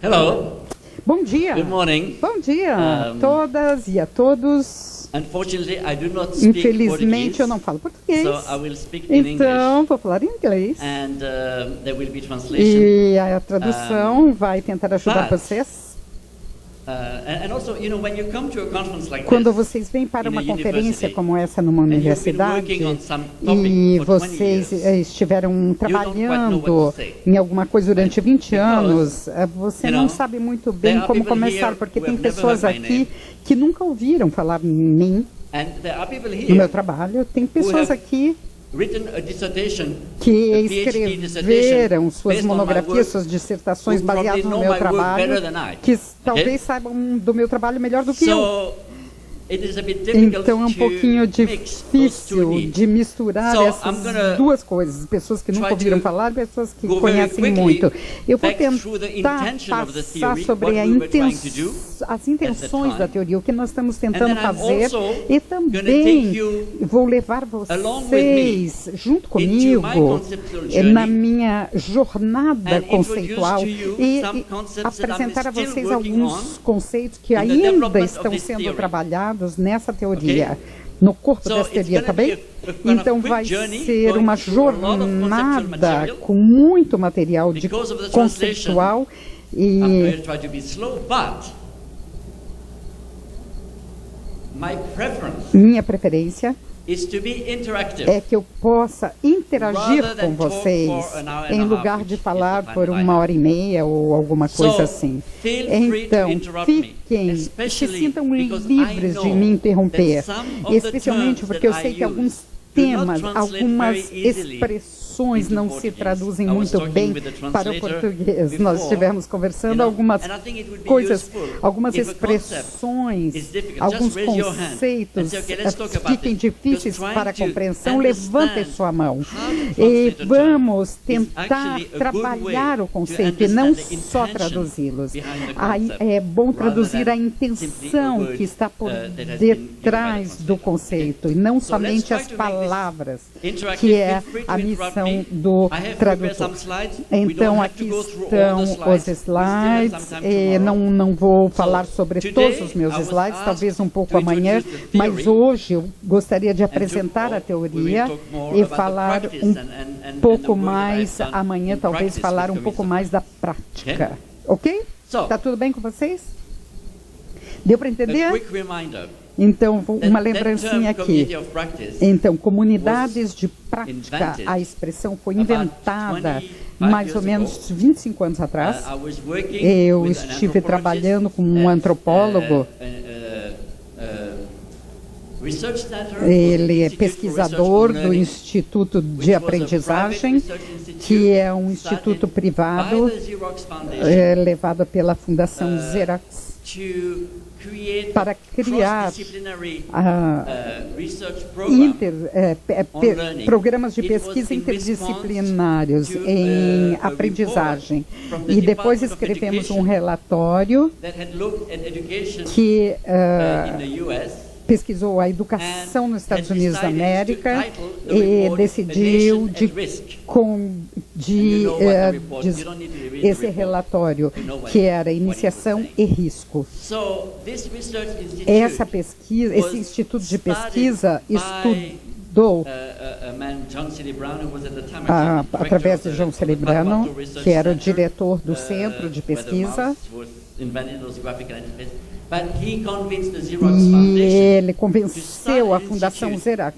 Hello. Bom dia. Good morning. Bom dia a todas e a todos. Unfortunately, I do not speak Infelizmente, eu não falo português. So I will speak in Então, vou falar em inglês. And there will be translation. E a tradução vai tentar ajudar vocês. And also, you know, when you come to a conference like Quando this, vocês vêm para uma in a conferência university, como essa numa and you've been universidade working on some topic e for 20 vocês years, estiveram don't quite know trabalhando what to say. em alguma coisa durante 20 Because, anos, você you não know, sabe muito there bem are como people começar, here porque who tem have never pessoas heard my aqui name. que nunca ouviram falar em mim and there are people no here meu trabalho. Tem pessoas have aqui written a dissertation, que a PhD escreveram suas based on my monografias, work, suas dissertações who probably baseadas no know meu my work trabalho, better than I. que talvez saibam do meu trabalho melhor do que eu. So it is a bit difficult Então é um to pouquinho mix those two difícil needs. de misturar So, essas I'm gonna duas coisas, pessoas que nunca try ouviram to falar e pessoas que go very conhecem quickly muito. Eu vou back through the tentar intention of the passar theory, sobre what a we were trying to do as intenções da teoria, o que nós estamos tentando And then I'm fazer, also e gonna também take you vou levar along with me vocês junto into comigo my conceptual journey na minha jornada and conceitual introduce to you e some concepts that I'm apresentar a still vocês working alguns on conceitos que in the ainda development of estão this sendo theory. trabalhados nessa teoria. Okay? No corpo So dessa it's teoria, gonna tá be bem? a kind of Então quick vai journey ser going uma through a lot of conceptual jornada material. com muito material de Because of the conceitual I'm going e to try to be slow, but my preference minha preferência is to be interactive. é que eu possa interagir Rather com than talk vocês for an hour and em a half, lugar which de is the falar time por that I uma have. hora e meia ou alguma coisa So, assim. feel free to Então, interrupt me, fiquem, se especially sintam because I livres de know me interromper, that some of the especialmente terms porque eu that sei I que alguns use do not temas, translate algumas very easily expressões into não se Portuguese. traduzem I was muito talking bem with the para o translator português. Nós before, estivemos conversando you know, algumas and I think it would be coisas, useful algumas if a concept expressões, is difficult. alguns Just raise your hand and conceitos say, "Okay, let's talk about fiquem this." difíceis Because para a trying to compreensão, understand levantem sua mão. how to E translate a vamos term is tentar actually a good trabalhar way o conceito e to não understand the só intention traduzi-los. behind the Aí concept, é bom rather traduzir than a simply a intenção word, que está por that has been given by the detrás do translator. conceito e não So let's somente try as to make this palavras, interactive. que é Feel free to a interrupt missão me. do I have prepared tradutor. some slides. We don't Então have to aqui go through all the estão os slides. We still have slides. some time tomorrow. Não vou falar sobre today todos os meus I was slides, asked talvez um pouco to amanhã, introduce the theory mas hoje eu gostaria de apresentar a we will teoria talk more e about the falar practice um and the pouco work that mais I've done amanhã, in talvez practice falar with um pouco Camisa. mais da prática. Ok? So, Tá tudo bem com vocês? Deu para a entender? quick reminder. Então, uma That lembrancinha term, aqui. community of practice, Então, comunidades de prática, invented a expressão foi about inventada 25 mais ou years menos ago. 25 anos atrás. I was working Eu with an estive anthropologist trabalhando com um at, antropólogo. Research Center Ele é Institute for pesquisador Research on do Learning, Instituto which de was a Aprendizagem, private research institute que é um instituto started privado by the Xerox Foundation levado pela Fundação Xerox to create para criar cross-disciplinary a research program on learning. programas de It was pesquisa in interdisciplinares response to, em a aprendizagem. report from the E depois Department of escrevemos um Education relatório that had looked at education que in the US pesquisou a educação nos Estados Unidos da América e decidiu esse relatório, que era iniciação e risco. Essa pesquisa, esse instituto de pesquisa estudou através de John Celebrano, que era o diretor do centro de pesquisa, e ele convenceu a Fundação Xerox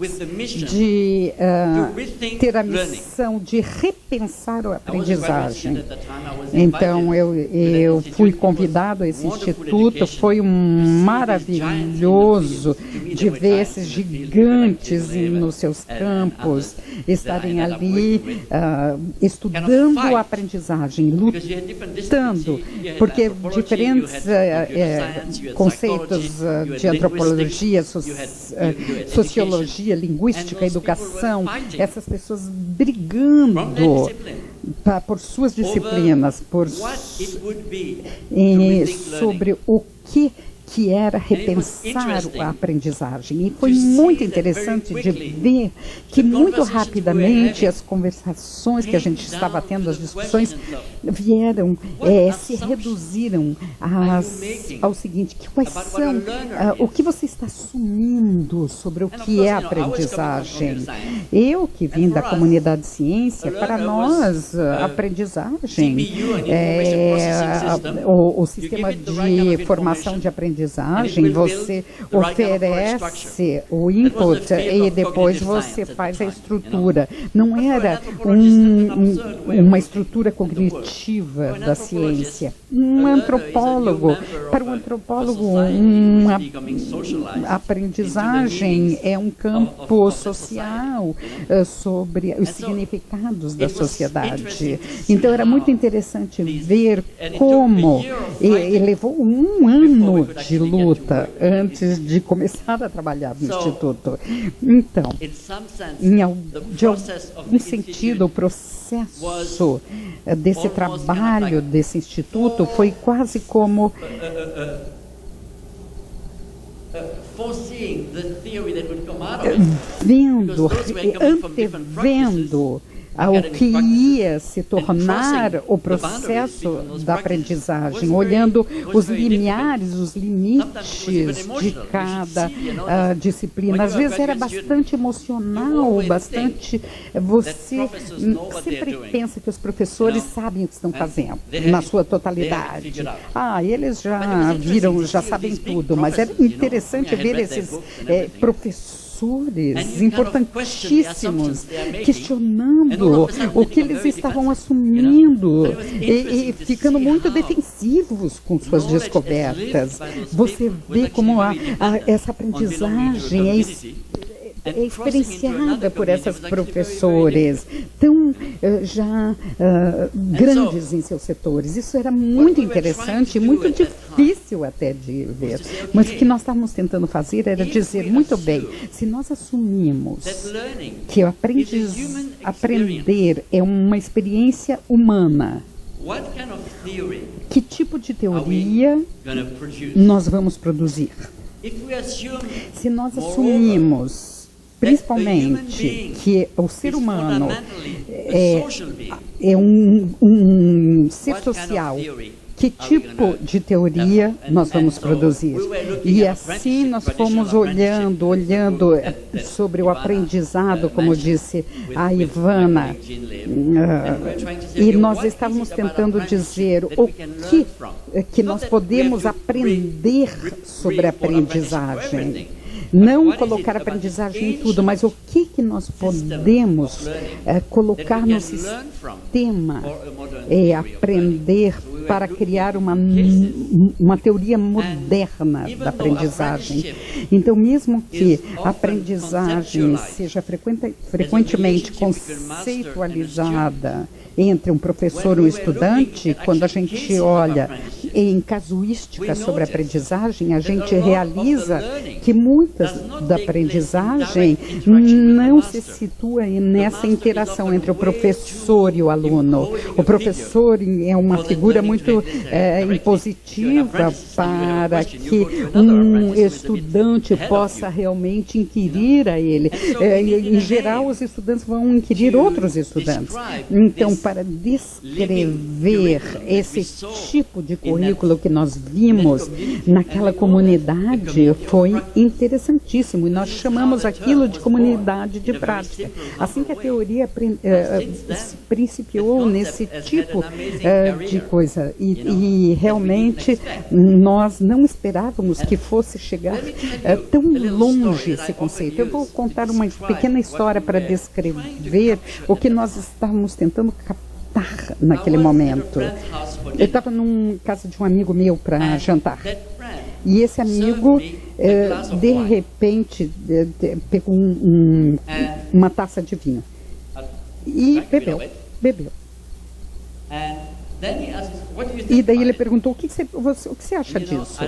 de ter a missão de repensar a aprendizagem. Então, eu fui convidado a esse instituto, foi maravilhoso de ver esses gigantes nos seus campos, estarem ali estudando a aprendizagem, lutando, porque diferentes conceitos de antropologia, sociologia, linguística, educação, essas pessoas brigando por suas disciplinas, sobre o que era repensar a aprendizagem. E foi muito interessante de ver que muito rapidamente as conversações que a gente estava tendo, as discussões, se reduziram ao seguinte: quais são, o que você está assumindo sobre o que é aprendizagem? Eu, que vim da comunidade de ciência, para nós, a aprendizagem o sistema de formação de aprendizagem, você oferece o input e depois você faz a estrutura. Não era uma estrutura cognitiva da ciência. Para um antropólogo, a aprendizagem é um campo social sobre os significados da sociedade. Então, era muito interessante ver como, e levou um ano de luta antes de começar a trabalhar no Instituto. Então, de algum sentido, o processo desse trabalho desse Instituto foi quase como antevendo ao que ia se tornar o processo da aprendizagem, olhando os limiares, os limites de cada disciplina. Às vezes era bastante emocional, você sempre pensa que os professores sabem o que estão fazendo, na sua totalidade. Eles já sabem tudo, mas era interessante ver esses professores importantíssimos questionando o que eles estavam assumindo e ficando muito defensivos com suas descobertas. Você vê como essa aprendizagem é experienciada por essas professores tão grandes em seus setores. Isso era muito interessante e muito difícil até de ver. Mas o que nós estávamos tentando fazer era dizer, muito bem, se nós assumimos que aprender é uma experiência humana, que tipo de teoria nós vamos produzir? Se nós assumimos principalmente que o ser humano é um ser social, que tipo de teoria nós vamos produzir? E assim nós fomos olhando sobre o aprendizado, como disse a Ivana, e nós estávamos tentando dizer o que nós podemos aprender sobre a aprendizagem. Não colocar aprendizagem em tudo, mas o que nós podemos colocar no sistema aprender para criar uma teoria moderna da aprendizagem. Então, mesmo que a aprendizagem seja frequentemente conceitualizada entre um professor e um estudante, quando a gente olha em casuística sobre a aprendizagem, a gente realiza que muitas da aprendizagem não se situa nessa interação entre o professor e o aluno. O professor é uma figura muito impositiva para que um estudante possa realmente inquirir a ele. Em geral, os estudantes vão inquirir outros estudantes. Então, para descrever esse tipo de currículo que nós vimos naquela comunidade foi interessantíssimo, e nós chamamos aquilo de comunidade de prática. Assim que a teoria se principiou nesse tipo de coisa, e realmente nós não esperávamos que fosse chegar tão longe esse conceito. Eu vou contar uma pequena história para descrever o que nós estávamos tentando captar naquele momento. Eu estava numa casa de um amigo meu para jantar. E esse amigo, de repente, pegou uma taça de vinho. E bebeu. E daí ele perguntou, o que você acha disso?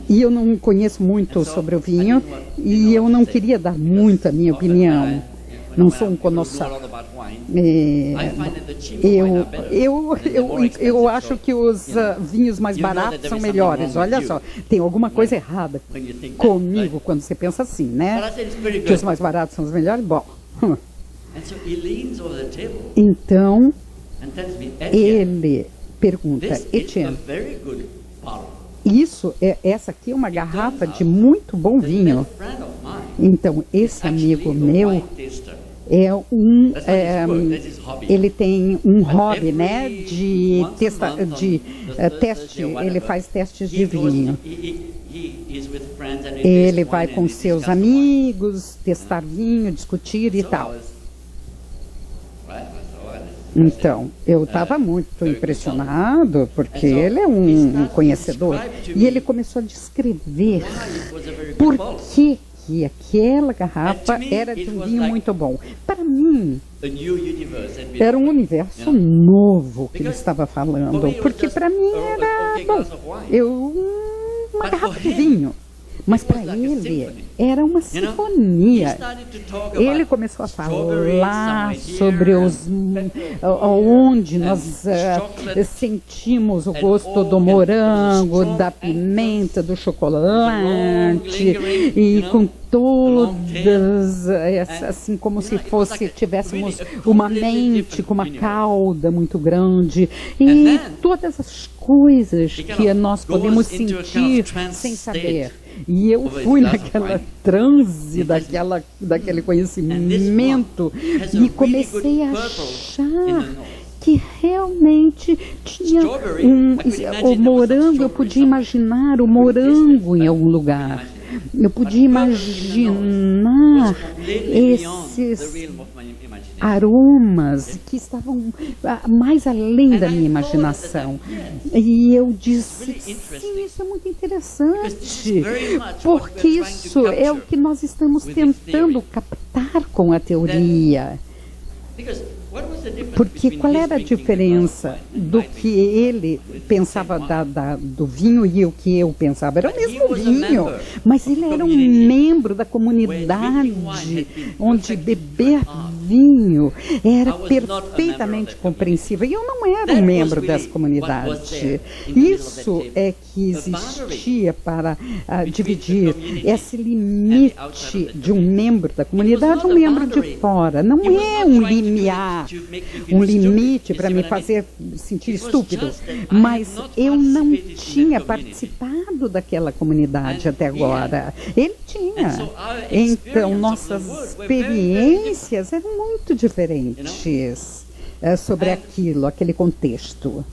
E eu não conheço muito sobre o vinho, e eu não queria dar muito a minha opinião. Não sou um conhecedor. Eu acho que os vinhos mais baratos são melhores. Olha só, tem alguma coisa errada comigo quando você pensa assim, né? Que os mais baratos são os melhores. Bom, então ele pergunta, Etienne, essa aqui é uma garrafa de muito bom vinho. Então, esse amigo meu ele tem um hobby, né, de teste, ele faz testes de vinho. Ele vai com seus amigos testar vinho, discutir e tal. Então, eu estava muito impressionado, porque ele é um conhecedor, e ele começou a descrever por que aquela garrafa era de um vinho muito bom. Para mim, era um universo novo que ele estava falando, porque para mim era, uma garrafa de vinho. Mas para ele era uma sinfonia. Ele começou a falar sobre onde nós sentimos o gosto do morango, da pimenta, do chocolate, e com todas, assim como se tivéssemos uma mente com uma cauda muito grande, e todas as coisas que nós podemos sentir sem saber. E eu fui naquela transe daquele conhecimento e comecei a achar que realmente tinha o morango, eu podia imaginar o morango em algum lugar. Eu podia imaginar esses aromas que estavam mais além da minha imaginação. E eu disse, sim, isso é muito interessante, porque isso é o que nós estamos tentando captar com a teoria. Porque qual era a diferença do que ele pensava do vinho e o que eu pensava? Era o mesmo vinho, mas ele era um membro da comunidade onde beber vinho era perfeitamente compreensível. E eu não era um membro dessa comunidade. Isso é que existia para dividir esse limite de um membro da comunidade e um membro de fora. Não é um limiar, um limite para me fazer sentir estúpido, mas eu não tinha participado daquela comunidade até agora. Ele tinha. Então, nossas experiências eram muito diferentes sobre aquele contexto.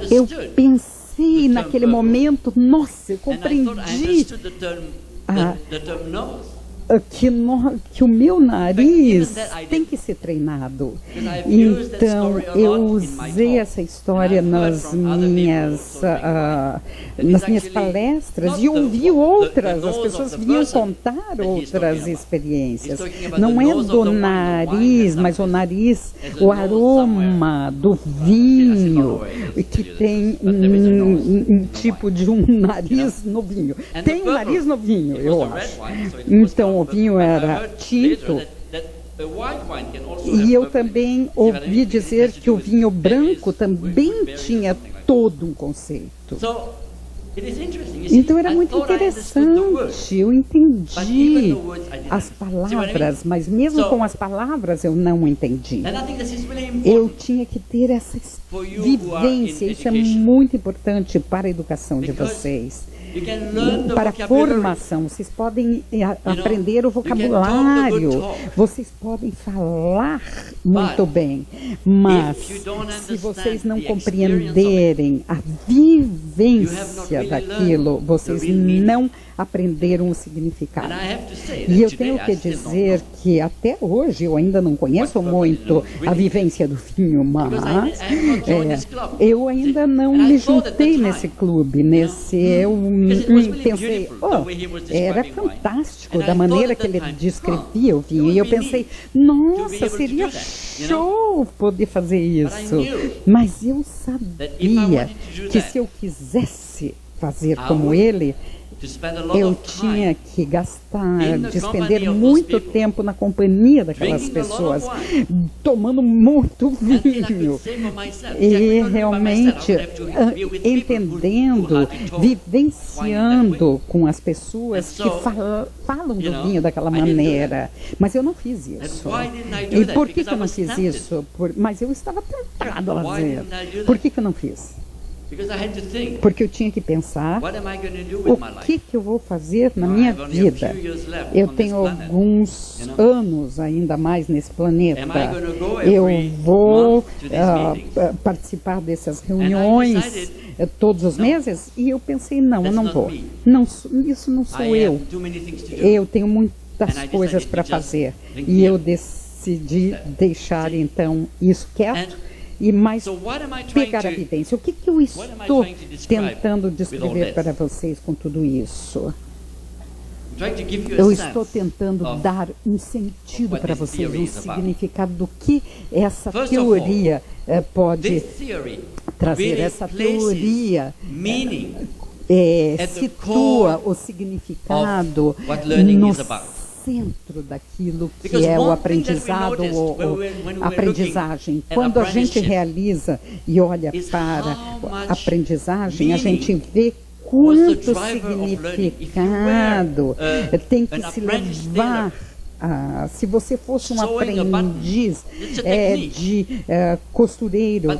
Eu pensei naquele momento, nossa, eu compreendi que o meu nariz tem que ser treinado. Então, eu usei essa história nas minhas palestras e ouvi outras. As pessoas vinham contar outras experiências. Não é do nariz, mas o nariz, o aroma do vinho, que tem um tipo de um nariz no vinho. Tem nariz no vinho, eu acho. Então, o vinho era tinto. E eu também ouvi dizer que o vinho branco também tinha todo um conceito. Então era muito interessante, eu entendi as palavras, mas mesmo com as palavras eu não entendi. Eu tinha que ter essa vivência, isso é muito importante para a educação de vocês. Para a formação, vocês podem aprender o vocabulário, vocês podem falar muito bem, mas se vocês não compreenderem a vivência daquilo, vocês não aprenderam o significado. E eu tenho que dizer que até hoje eu ainda não conheço muito a vivência do vinho, mas eu ainda não me juntei nesse clube, eu pensei, era fantástico da maneira que ele descrevia o vinho, e eu pensei, nossa, seria show poder fazer isso, mas eu sabia que se eu quisesse fazer como ele, eu tinha que despender muito tempo na companhia daquelas pessoas, tomando muito vinho e realmente entendendo, vivenciando com as pessoas que falam do vinho daquela maneira. Mas eu não fiz isso. E por que eu não fiz isso? Mas eu estava tentado a fazer. Por que eu não fiz? Porque eu tinha que pensar o que eu vou fazer na minha vida. Eu tenho alguns anos ainda mais nesse planeta. Eu vou participar dessas reuniões todos os meses, e eu pensei, não, eu não vou. Isso não sou eu. Eu tenho muitas coisas para fazer. E eu decidi deixar então isso quieto e mais pegar a vivência. O que eu estou tentando descrever para vocês com tudo isso? Eu estou tentando dar um sentido para vocês, um significado do que essa teoria pode trazer. Essa teoria situa o significado no centro daquilo que é o aprendizado ou aprendizagem. Quando a gente realiza e olha para a aprendizagem, a gente vê quanto significado tem que se levar. Se você fosse um aprendiz de costureiro,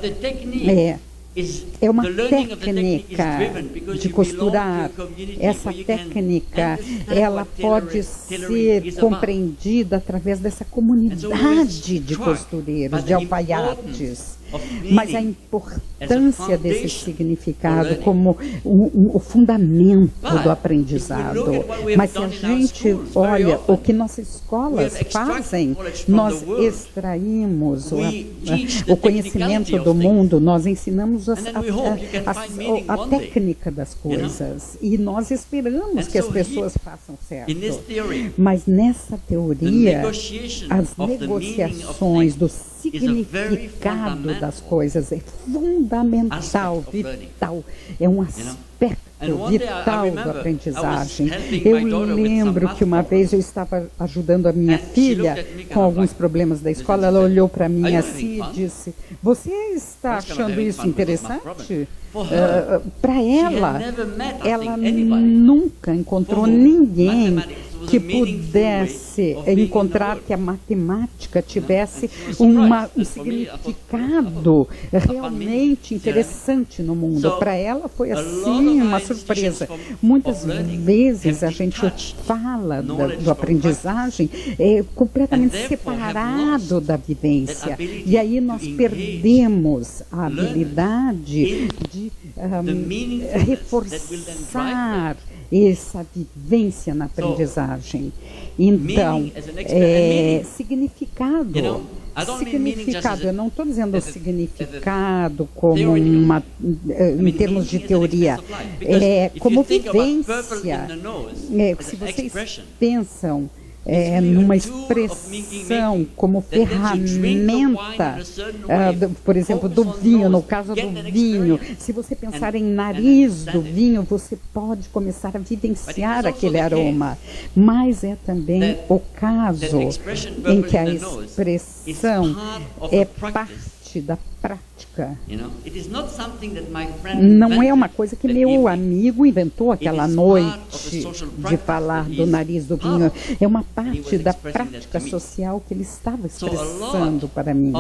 é uma técnica de costurar. Essa técnica, ela pode ser compreendida através dessa comunidade de costureiros, de alfaiates. Mas a importância desse significado como o fundamento do aprendizado. Mas se a gente olha o que nossas escolas fazem, nós extraímos o conhecimento do mundo, nós ensinamos a técnica das coisas, e nós esperamos que as pessoas façam certo. Mas nessa teoria, as negociações do significado das coisas é fundamental, vital, é um aspecto vital da aprendizagem. Eu lembro que uma vez eu estava ajudando a minha filha com alguns problemas da escola, ela olhou para mim assim e disse, você está achando isso interessante? Para ela nunca encontrou ninguém que pudesse encontrar que a matemática tivesse um significado realmente interessante no mundo. Para ela foi assim uma surpresa. Muitas vezes a gente fala do aprendizagem completamente separado da vivência. E aí nós perdemos a habilidade de reforçar essa vivência na aprendizagem. Então, significado. Significado, eu não estou dizendo significado como uma, em termos de teoria, como vivência. Se vocês pensam numa expressão como ferramenta, por exemplo, do vinho, no caso do vinho, se você pensar em nariz do vinho, você pode começar a vivenciar aquele aroma, mas é também o caso em que a expressão é parte da prática. Não é uma coisa que meu amigo inventou aquela noite de falar do nariz do vinho. É uma parte da prática social que ele estava expressando para mim.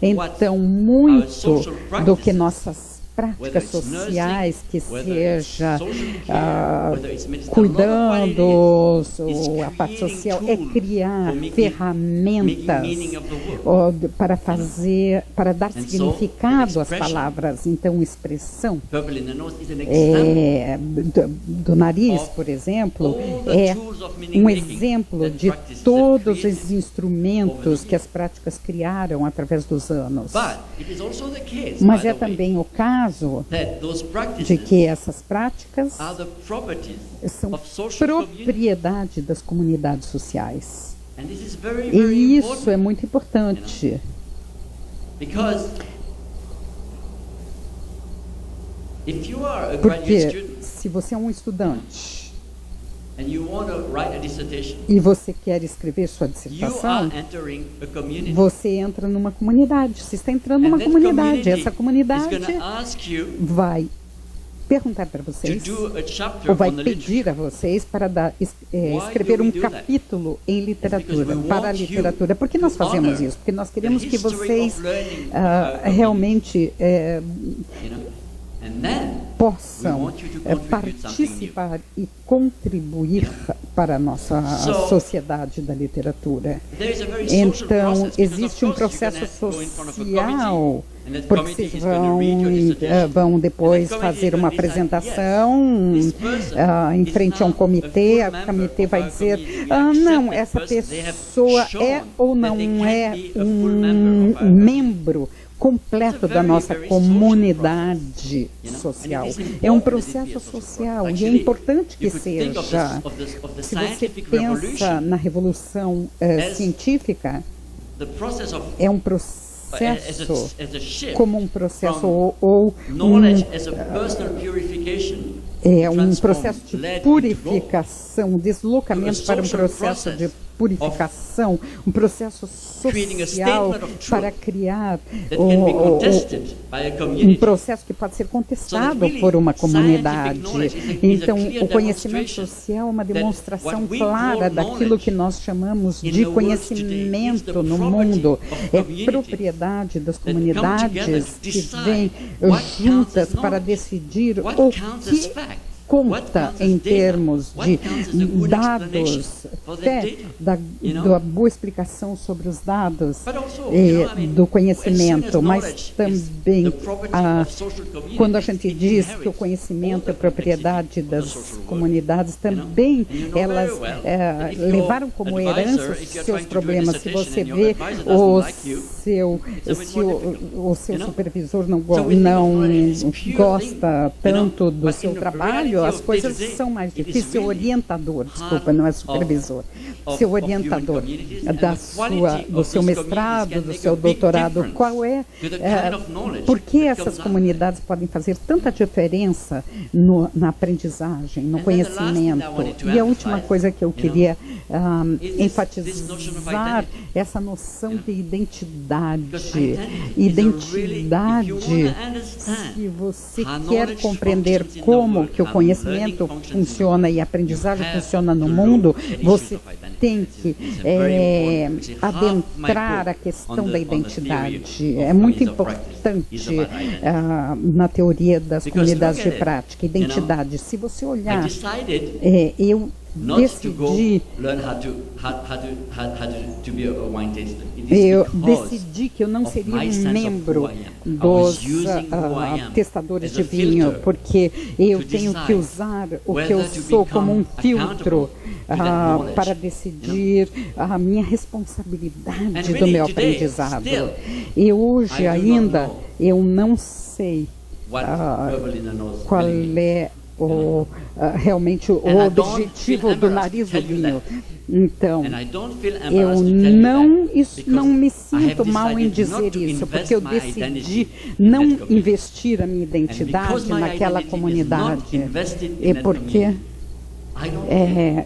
Então, muito do que nossas práticas sociais, que seja cuidando, ou a parte social, é criar ferramentas para dar significado às palavras. Então, expressão do nariz, por exemplo, é um exemplo de todos os instrumentos que as práticas criaram através dos anos. Mas é também o caso de que essas práticas são propriedade das comunidades sociais. E isso é muito importante. Porque se você é um estudante e você quer escrever sua dissertação, você entra numa comunidade. Você está entrando numa comunidade. Essa comunidade vai perguntar para vocês, ou vai pedir a vocês para escrever um capítulo em literatura, para a literatura. Por que nós fazemos isso? Porque nós queremos que vocês realmente possam participar e contribuir para a nossa sociedade da literatura. Então, existe um processo social, porque vocês vão depois fazer uma apresentação em frente a um comitê, o comitê vai dizer, não, essa pessoa é ou não é um membro completo da nossa comunidade social. É um processo social e é importante que seja. Se você pensa na revolução científica, é um processo como um processo ou um processo de purificação, deslocamento para um processo de purificação, um processo social para criar um processo que pode ser contestado por uma comunidade. Então, o conhecimento social é uma demonstração clara daquilo que nós chamamos de conhecimento no mundo. É propriedade das comunidades que vêm juntas para decidir o que conta em termos de dados, da boa explicação sobre os dados do conhecimento, mas também quando a gente diz que o conhecimento é propriedade das comunidades, também elas levaram como herança os seus problemas. Se você vê o seu supervisor não gosta tanto do seu trabalho, as coisas são mais difíceis. Seu orientador, desculpa, não é supervisor, seu orientador do seu mestrado, do seu doutorado, qual é, por que essas comunidades podem fazer tanta diferença na aprendizagem, no conhecimento? E a última coisa que eu queria enfatizar, essa noção de identidade. Identidade, se você quer compreender como que o conhecimento funciona e a aprendizagem funciona no mundo, você tem que adentrar a questão da identidade. É muito importante na teoria das comunidades de prática. Identidade. Se você olhar, eu eu decidi que eu não seria um membro dos testadores de vinho, porque eu tenho que usar o que eu sou como um filtro para decidir a minha responsabilidade do meu aprendizado. E hoje ainda eu não sei qual é realmente o objetivo do nariz do vinho. Então, eu não me sinto mal em dizer isso, porque eu decidi não investir a minha identidade naquela comunidade.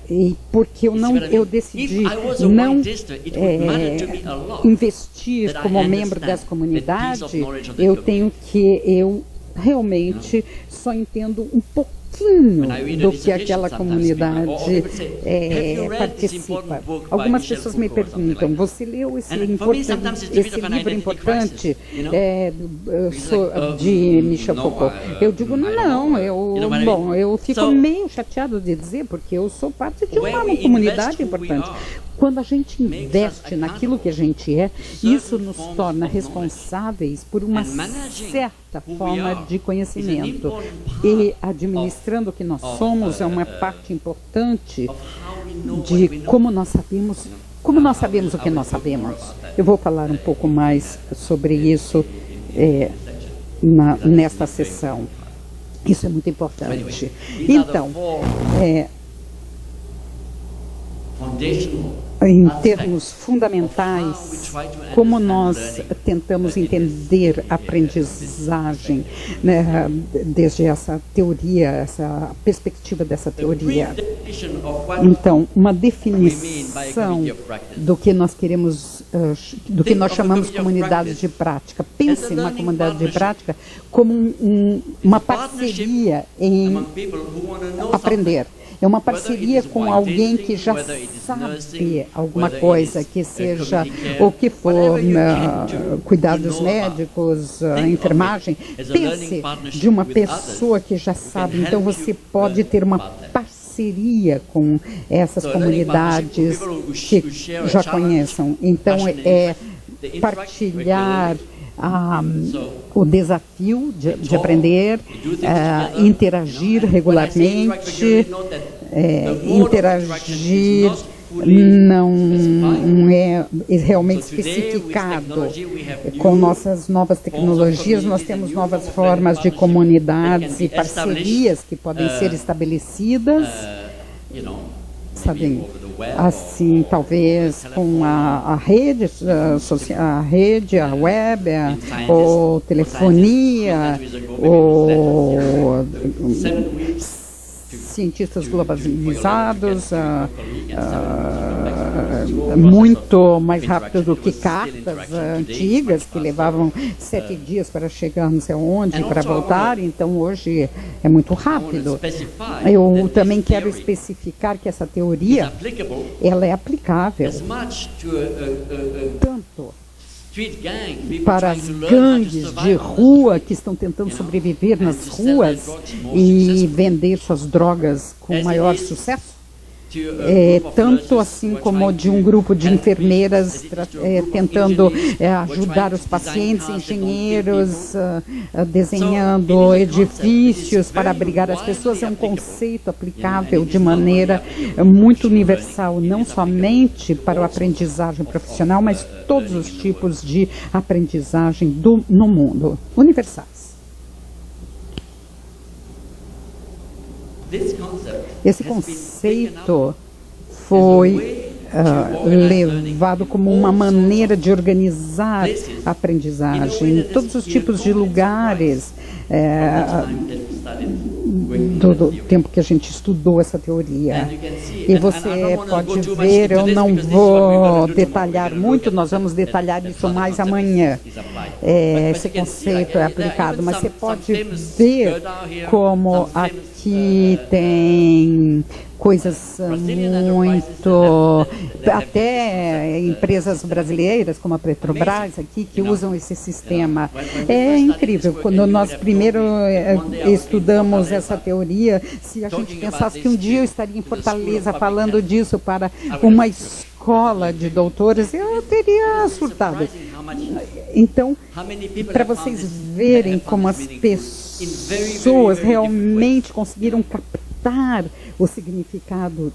E porque eu decidi não investir como membro dessa comunidade, eu realmente só entendo um pouquinho do que aquela comunidade participa. Algumas pessoas me perguntam, você leu esse livro importante de Michel Foucault? Eu digo, não, eu fico meio chateado de dizer, porque eu sou parte de uma comunidade importante. Quando a gente investe naquilo que a gente é, isso nos torna responsáveis por uma certa forma de conhecimento. E administrando o que nós somos é uma parte importante de como nós sabemos o que nós sabemos. Eu vou falar um pouco mais sobre isso nesta sessão. Isso é muito importante. Então, em termos fundamentais, como nós tentamos entender a aprendizagem, né, desde essa teoria, essa perspectiva dessa teoria. Então, uma definição do que nós queremos, do que nós chamamos de comunidade de prática. Pense numa comunidade de prática como uma parceria em aprender. É uma parceria com alguém que já sabe alguma coisa, que seja o que for, cuidados médicos, enfermagem. Pense de uma pessoa que já sabe. Então, você pode ter uma parceria com essas comunidades que já conheçam. Então, é partilhar o desafio de aprender, interagir regularmente, interagir não é realmente especificado. Com nossas novas tecnologias, nós temos novas formas de comunidades e parcerias que podem ser estabelecidas, sabem, assim, talvez com a rede social, a web, ou telefonia, ou cientistas globalizados, muito mais rápido do que cartas antigas, que levavam 7 dias para chegar não sei onde, para voltar. Então, hoje é muito rápido. Eu também quero especificar que essa teoria, ela é aplicável tanto para as gangues de rua que estão tentando sobreviver nas ruas e vender suas drogas com maior sucesso, tanto assim como de um grupo de enfermeiras tentando ajudar os pacientes, engenheiros desenhando edifícios para abrigar as pessoas. É um conceito aplicável de maneira muito universal, não somente para o aprendizagem profissional, mas todos os tipos de aprendizagem no mundo, universais. Esse conceito foi levado como uma maneira de organizar a aprendizagem em todos os tipos de lugares do tempo que a gente estudou essa teoria. E você pode ver, eu não vou detalhar muito, nós vamos detalhar isso mais amanhã, esse conceito é aplicado, mas você pode ver como aqui tem coisas muito... Até empresas brasileiras, como a Petrobras, aqui, que usam esse sistema. É incrível. Quando nós primeiro estudamos essa teoria, se a gente pensasse que um dia eu estaria em Fortaleza falando disso para uma escola de doutores, eu teria surtado. Então, para vocês verem como as pessoas realmente conseguiram captar o significado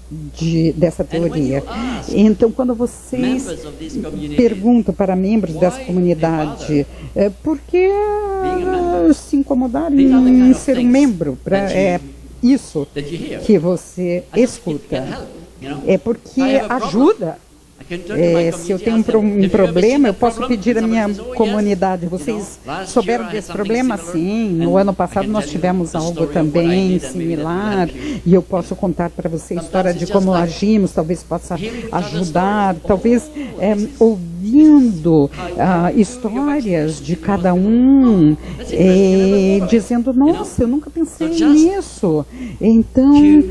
dessa teoria. Então, quando vocês perguntam para membros dessa comunidade por que se incomodaram em ser um membro, é isso que você escuta. É porque ajuda. Se eu tenho um problema, eu posso pedir à minha comunidade. Vocês souberam desse problema? Sim. No ano passado nós tivemos algo também similar. E eu posso contar para vocês a história de como agimos. Talvez possa ajudar. Talvez ouvindo histórias de cada um, dizendo, nossa, eu nunca pensei nisso. Então,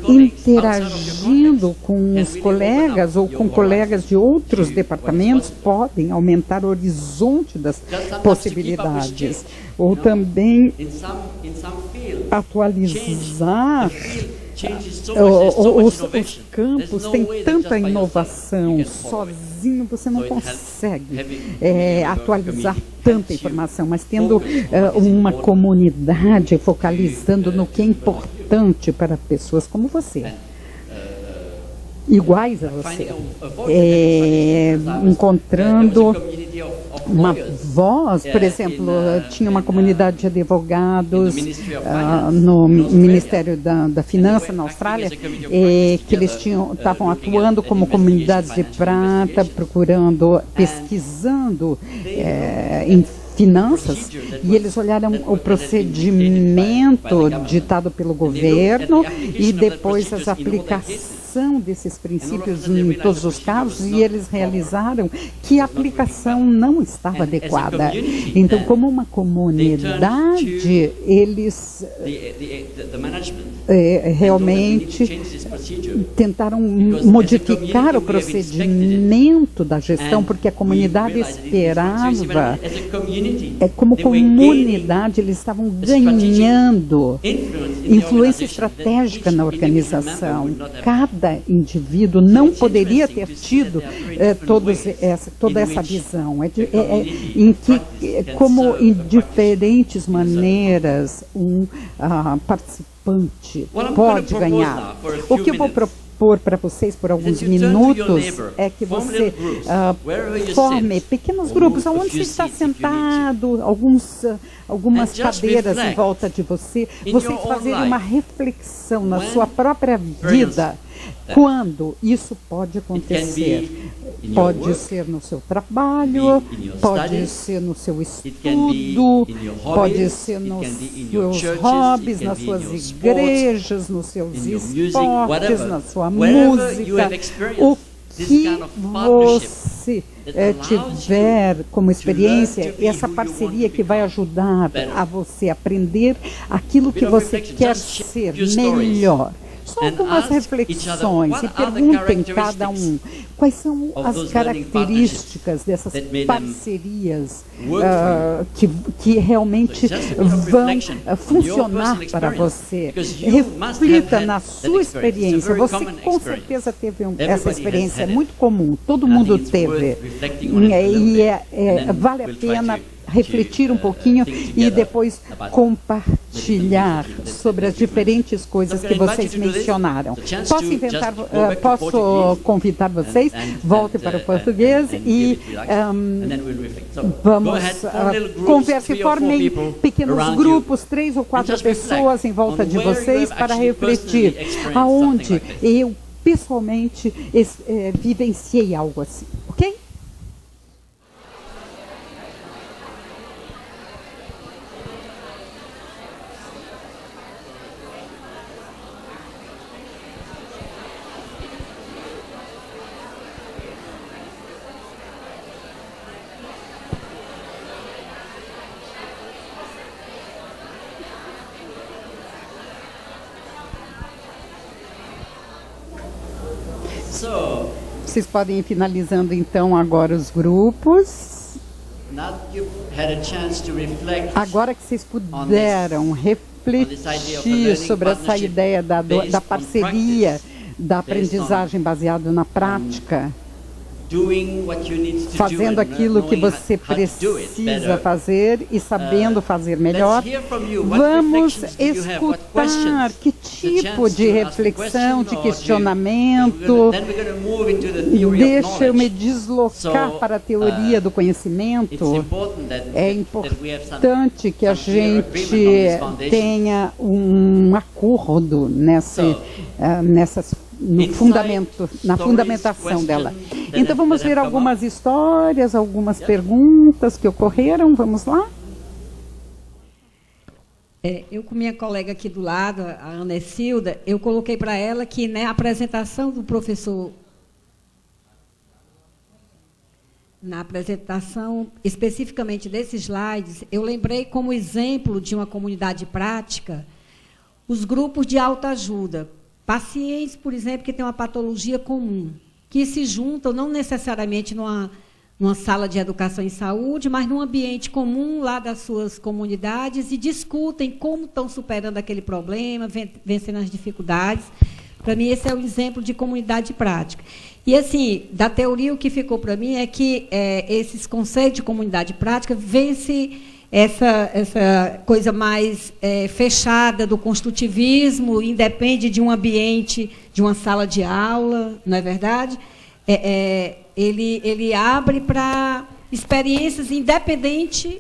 interagindo com os colegas ou com colegas de outros departamentos podem aumentar o horizonte das possibilidades. Ou também atualizar os campos. Tem tanta inovação, sozinho você não consegue atualizar tanta informação, mas tendo uma comunidade focalizando no que é importante para pessoas como você, iguais a você, encontrando uma voz. Por exemplo, tinha uma comunidade de advogados no Ministério da Finança na Austrália, que eles estavam atuando como comunidades de prata, procurando, pesquisando em finanças, e eles olharam o procedimento ditado pelo governo e depois as aplicações desses princípios em todos os casos, e eles realizaram que a aplicação não estava adequada. Então, como uma comunidade, eles realmente tentaram modificar o procedimento da gestão, porque a comunidade esperava, como comunidade, eles estavam ganhando influência estratégica na organização. Cada indivíduo não poderia ter tido toda essa visão, como em diferentes maneiras um participante pode ganhar. O que eu vou propor para vocês por alguns minutos é que você forme pequenos grupos, onde você está sentado, algumas cadeiras em volta de você, vocês fazerem uma reflexão na sua própria vida. Quando isso pode acontecer? Pode ser no seu trabalho, pode ser no seu estudo, pode ser nos seus hobbies, nas suas igrejas, nos seus esportes, na sua música. O que você tiver como experiência, essa parceria que vai ajudar a você aprender aquilo que você quer ser melhor. Só algumas reflexões e perguntem cada um quais são as características dessas parcerias que realmente vão funcionar para você. Reflita na sua experiência. Você com certeza teve essa experiência, é muito comum, todo mundo teve. E vale a pena refletir um pouquinho e depois compartilhar sobre as diferentes coisas que vocês mencionaram. Posso convidar vocês, voltem para o português e vamos conversar e formem pequenos grupos, 3 ou 4 pessoas em volta de vocês para refletir aonde eu pessoalmente vivenciei algo assim, ok? So, Vocês podem ir finalizando, então, agora os grupos. now that you've had a chance to reflect Agora que vocês puderam refletir sobre essa ideia da parceria, da aprendizagem baseada na prática, doing what you need to do fazendo and aquilo que knowing você how to do it precisa better. fazer e sabendo fazer melhor, Let's hear from you. What vamos reflections do you have? What escutar questions? que The tipo chance de to ask reflexão, question de or questionamento. then we're gonna move into the theory of Deixa eu me knowledge. deslocar So, para a teoria do It's conhecimento. important that, É that we have some importante que a some clear agreement on this gente foundation. tenha um acordo no fundamento, na fundamentação dela. Então vamos ver algumas histórias, algumas perguntas que ocorreram. Vamos lá? Eu com minha colega aqui do lado, a Ana Silda, eu coloquei para ela que, né, a apresentação do professor, na apresentação especificamente desses slides, eu lembrei como exemplo de uma comunidade prática os grupos de autoajuda. Pacientes, por exemplo, que têm uma patologia comum, que se juntam não necessariamente numa sala de educação em saúde, mas num ambiente comum lá das suas comunidades e discutem como estão superando aquele problema, vencendo as dificuldades. Para mim, esse é o exemplo de comunidade prática. E, assim, da teoria, o que ficou para mim é que esses conceitos de comunidade prática vence essa coisa mais fechada do construtivismo, independe de um ambiente, de uma sala de aula, não é verdade? Ele abre para experiências independentes.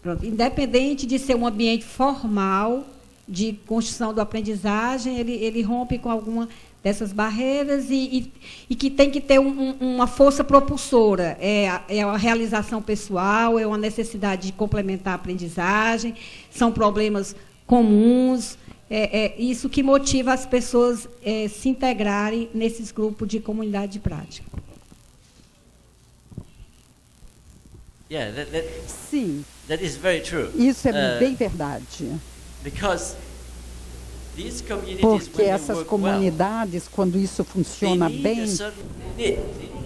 Pronto, independente de ser um ambiente formal de construção da aprendizagem, ele rompe com alguma dessas barreiras e que tem que ter uma força propulsora. É a realização pessoal, é uma necessidade de complementar a aprendizagem, são problemas comuns. Isso que motiva as pessoas se integrarem nesses grupos de comunidade de prática. Yeah, Sim, that is very true. isso é bem verdade. Because these communities, Porque when they essas work comunidades, quando isso well, funciona they need bem,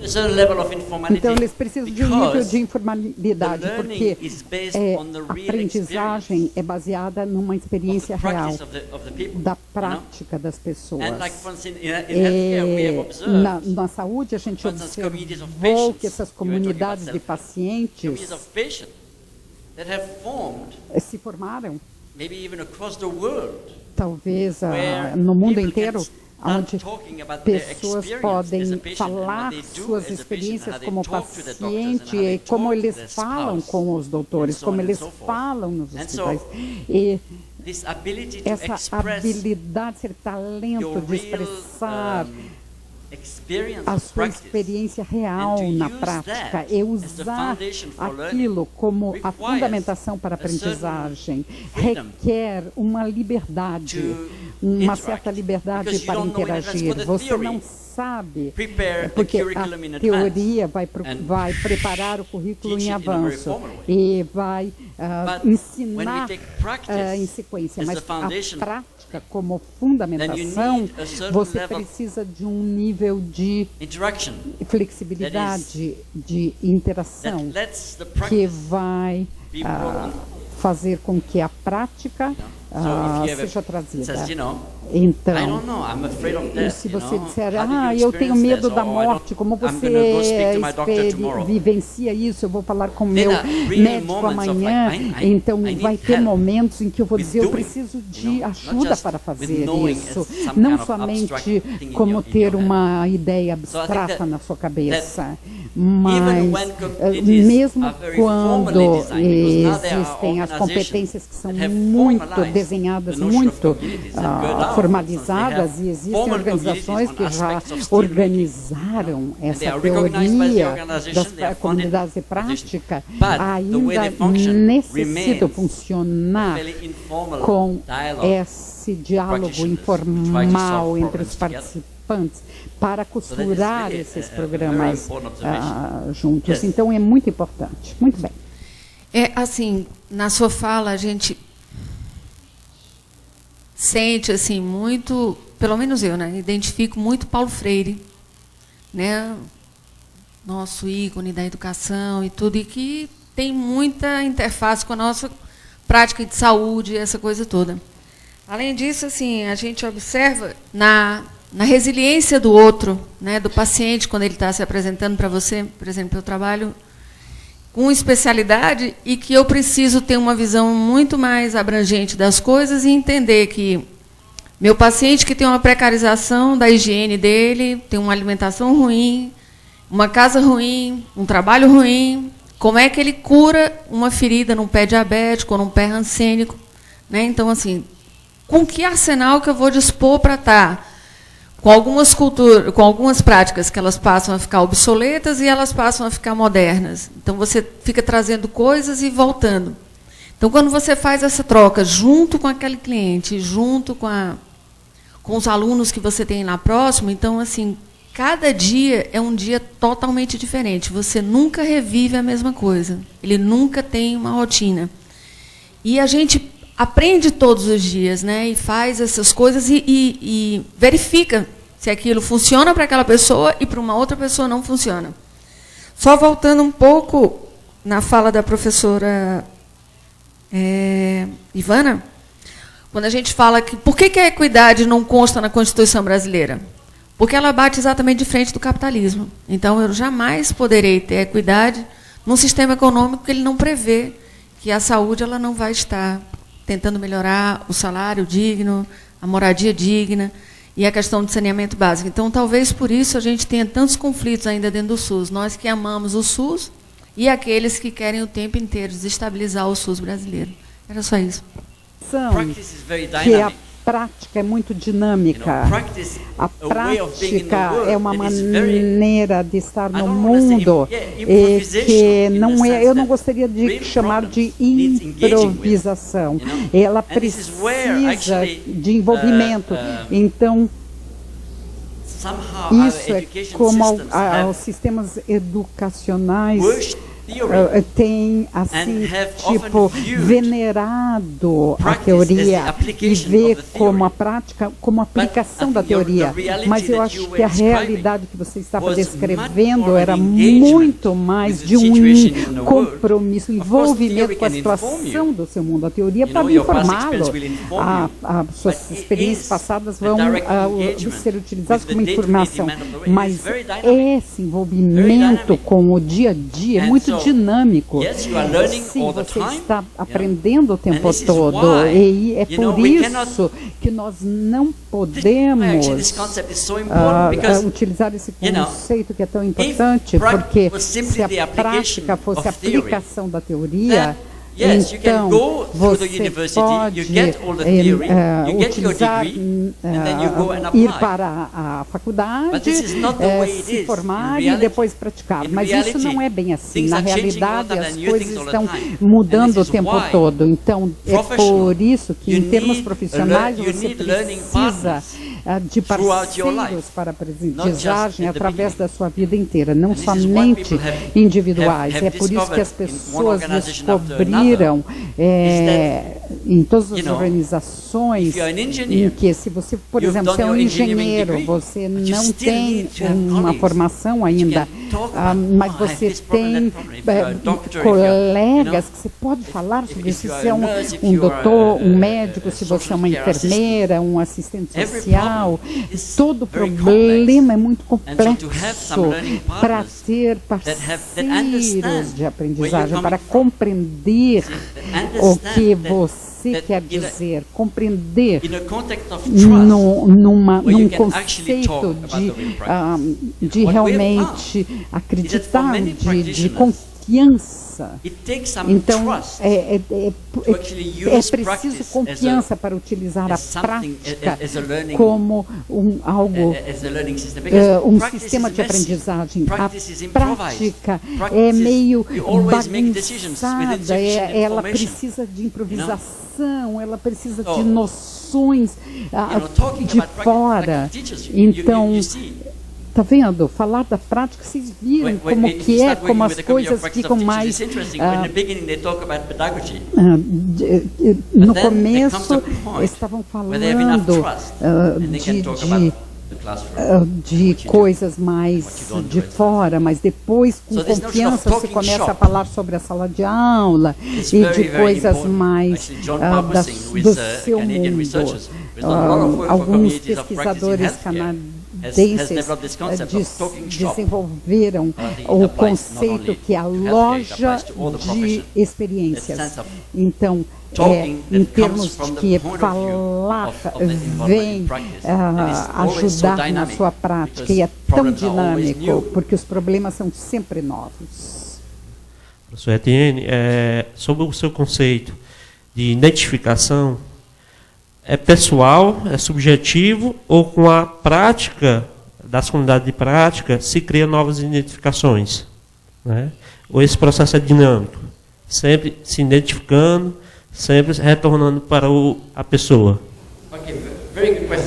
a certain level of informality. então eles precisam de um nível Because de informalidade, the learning porque is based on the a real aprendizagem é baseada numa experiência of the real, practice of the people, da you know? prática das pessoas. And like, for instance, in healthcare, we have observed, Na saúde, a gente for instance, communities of observou patients, que essas you were talking about comunidades de communities pacientes of patients that have formed, se formaram, maybe even across the world, talvez where no mundo people can inteiro, start onde talking about their pessoas experience as a podem patient, and falar what they do suas as a patient, experiências how they como talk to the doctors, and how paciente, they e como talk to eles their falam spouse, com os doutores, and so como on and eles so forth. falam nos And so, hospitais. E this ability to essa express habilidade, esse talento your de real expressar experience a of sua practice experiência real and to na use prática that e as the usar foundation for aquilo como a requires fundamentação para a a certain aprendizagem freedom requer uma liberdade, to uma interact. certa liberdade Because you para don't know in advance interagir. what the Você theory não sabe, prepare the porque a curriculum in advance. teoria And vai preparar o currículo teach em it in a very avanço formal way. e vai But when we ensinar take practice em sequência, as mas the foundation, a prática como then you fundamentação, need a certain você level precisa de um nível de interaction flexibilidade, de interação, that lets the que practice vai be brought on. fazer com que a prática So if you have seja a, trazida. says, you know, I Então, don't know, I'm afraid of death. se you você know? disser, How do you eu tenho experience medo this? da Or, I don't- morte, como I'm gonna você go speak to my doctor tomorrow. vivencia isso, eu vou falar com o Then meu really médico moments of amanhã, like, então I need vai ter help momentos em que eu vou with dizer, eu doing, preciso de you know, not ajuda just para with fazer knowing isso, as some não kind of somente abstract thing in como your ter head. uma ideia So I think abstrata that- na sua cabeça, even mas when communities mesmo are very quando formally designed, because now there are existem as organizations competências que são that have muito formalized desenhadas, the notion of muito communities that go down. formalizadas, They e have existem formal organizações communities que on já aspects of steering, organizaram they essa are recognized by the teoria organization, das they are funded comunidades de by the institution. prática, But the way they ainda function necessita remains funcionar fairly informal com dialogue esse diálogo practitioners who try to informal solve entre os problems together. participantes para costurar really esses a programas very important observation. juntos. Yes. Então, é muito importante. Muito bem. Assim, na sua fala, a gente sente assim muito, pelo menos eu, né, identifico muito Paulo Freire, né, nosso ícone da educação e tudo, e que tem muita interface com a nossa prática de saúde, essa coisa toda. Além disso, assim, a gente observa na resiliência do outro, né, do paciente, quando ele está se apresentando para você. Por exemplo, eu trabalho com especialidade e que eu preciso ter uma visão muito mais abrangente das coisas e entender que meu paciente que tem uma precarização da higiene dele, tem uma alimentação ruim, uma casa ruim, um trabalho ruim, como é que ele cura uma ferida num pé diabético ou num pé rancênico, né? Então, assim, com que arsenal que eu vou dispor para estar com algumas culturas, com algumas práticas que elas passam a ficar obsoletas e elas passam a ficar modernas. Então, você fica trazendo coisas e voltando. Então, quando você faz essa troca junto com aquele cliente, junto com os alunos que você tem lá próximo, então, assim, cada dia é um dia totalmente diferente. Você nunca revive a mesma coisa. Ele nunca tem uma rotina. E a gente aprende todos os dias, né? E faz essas coisas e verifica se aquilo funciona para aquela pessoa e para uma outra pessoa não funciona. Só voltando um pouco na fala da professora Ivana, quando a gente fala que por que a equidade não consta na Constituição brasileira? Porque ela bate exatamente de frente do capitalismo. Então, eu jamais poderei ter equidade num sistema econômico que ele não prevê que a saúde ela não vai estar tentando melhorar o salário digno, a moradia digna e a questão de saneamento básico. Então, talvez por isso a gente tenha tantos conflitos ainda dentro do SUS. Nós que amamos o SUS e aqueles que querem o tempo inteiro desestabilizar o SUS brasileiro. Era só isso. Que a prática é muito dinâmica. A prática é uma maneira de estar no mundo que não é, eu não gostaria de chamar de improvisação. Ela precisa de envolvimento. Então, isso é como os sistemas educacionais tem assim tipo venerado a teoria e vê como a prática, como a aplicação da teoria, mas eu acho que a realidade que você estava descrevendo era muito mais de um compromisso, envolvimento com a situação do seu mundo. A teoria pode informá-lo, as suas experiências passadas vão ser utilizadas como informação, mas esse envolvimento com o dia a dia é muito dinâmico. Sim, você está aprendendo o tempo todo. E é por isso que nós não podemos utilizar esse conceito que é tão importante, porque se a prática fosse a aplicação da teoria, então, você pode utilizar, ir para a faculdade, se formar e depois praticar. Mas isso não é bem assim. Na realidade, as coisas estão mudando o tempo todo. Então, é por isso que, em termos profissionais, você precisa de parceiros para a aprendizagem através da sua vida inteira, não somente individuais. É por isso que as pessoas descobriram em todas as organizações em que, se você, por exemplo, é um engenheiro, você não tem uma formação ainda, mas você tem colegas que você pode falar sobre isso. Se você é um doutor, um médico, se você é uma enfermeira, um assistente social, todo problema é muito complexo para ter parceiros de aprendizagem, para compreender o que você quer dizer, compreender num conceito de realmente acreditar, de confiança. Então, é preciso confiança para utilizar a prática como um sistema de aprendizagem. A prática é meio bagunçada, ela precisa de improvisação, ela precisa de noções de fora. Então, Tá vendo? Falar da prática, vocês viram como que é, como as coisas ficam mais... no começo, estavam falando de coisas mais de fora, mas depois, com confiança, se começa a falar sobre a sala de aula e de coisas mais do seu mundo. Alguns pesquisadores canadenses desenvolveram o conceito que é a loja de experiências. Então, em termos de que falar vem ajudar na sua prática, e é tão dinâmico, porque os problemas são sempre novos. Professor Etienne, sobre o seu conceito de identificação, é pessoal, é subjetivo, ou com a prática das comunidades de prática se cria novas identificações, né? Ou esse processo é dinâmico, sempre se identificando, sempre retornando para a pessoa?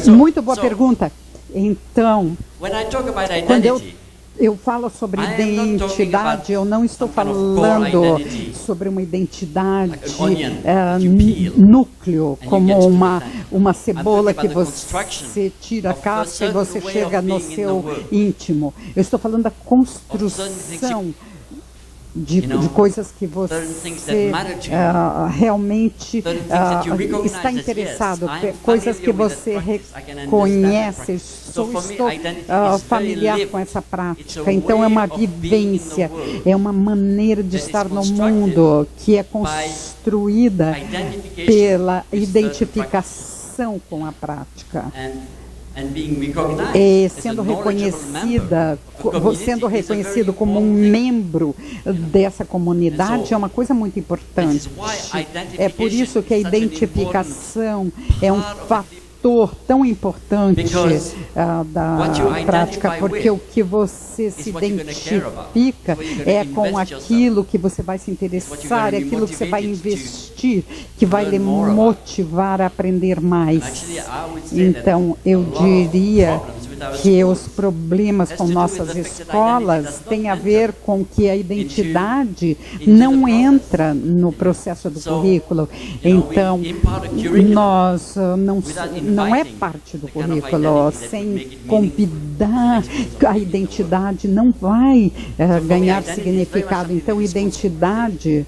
Muito boa pergunta. Então, quando eu falo sobre identidade, eu não estou falando sobre uma identidade núcleo, como uma cebola que você tira a casca e você chega no seu íntimo. Eu estou falando da construção de coisas que você realmente está interessado, coisas que você reconhece. Estou familiar com essa prática, então é uma vivência, é uma maneira de estar no mundo que é construída pela identificação com a prática. Sendo reconhecido como um membro dessa comunidade é uma coisa muito importante. É por isso que a identificação é um fator tão importante da prática, porque o que você se identifica é com aquilo que você vai se interessar, é aquilo que você vai investir, que vai lhe motivar a aprender mais. Então, eu diria que os problemas com nossas escolas têm a ver com que a identidade não entra no processo do currículo. Então, nós não é parte do currículo. Sem convidar, a identidade não vai ganhar significado. Então, identidade...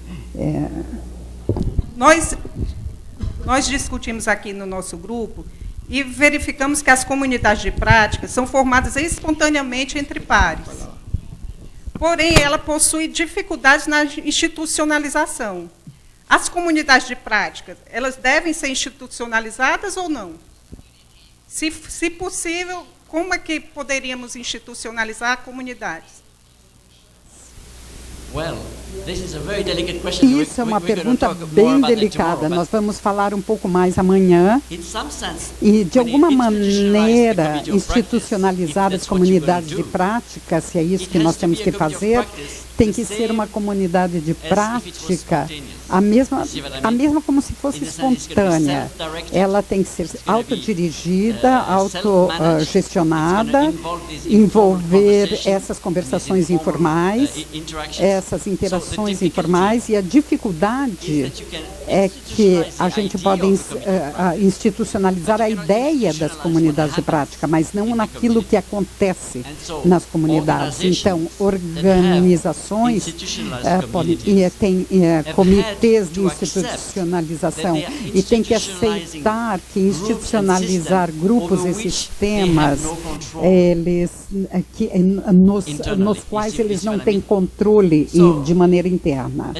Nós discutimos aqui no nosso grupo e verificamos que as comunidades de prática são formadas espontaneamente entre pares. Porém, ela possui dificuldades na institucionalização. As comunidades de prática, elas devem ser institucionalizadas ou não? Se possível, como é que poderíamos institucionalizar comunidades? Isso é uma pergunta bem delicada. Nós vamos falar um pouco mais amanhã. E, de alguma maneira, institucionalizar as comunidades de prática, se é isso que nós temos que fazer, tem que ser uma comunidade de prática, a mesma como se fosse espontânea. Ela tem que ser autodirigida, autogestionada, envolver essas conversações informais, essas interações informais, e a dificuldade é que a gente pode institucionalizar a ideia das comunidades de prática, mas não naquilo que acontece nas comunidades. Então, organizações tem comitês de institucionalização e tem que aceitar que institucionalizar grupos e sistemas nos quais eles não têm controle de maneira interna.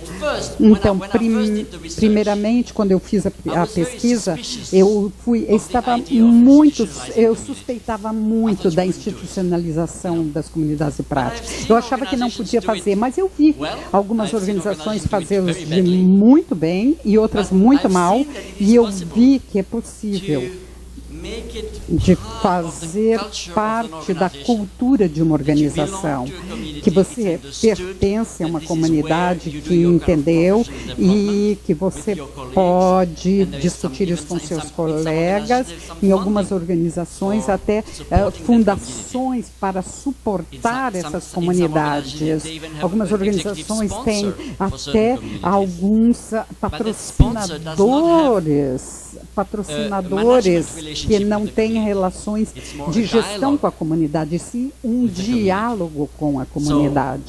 Então, primeiramente, quando eu fiz a pesquisa, eu suspeitava muito da institucionalização das comunidades de prática. Eu achava que não podia fazer, mas eu vi algumas organizações fazê-los muito bem e outras muito mal, e eu vi que é possível de fazer parte da cultura de uma organização, que você pertence a uma comunidade que entendeu e que você pode discutir isso com seus colegas, em algumas organizações, até fundações para suportar essas comunidades. Algumas organizações têm até alguns patrocinadores que não têm relações de gestão com a comunidade, sim um diálogo com a comunidade.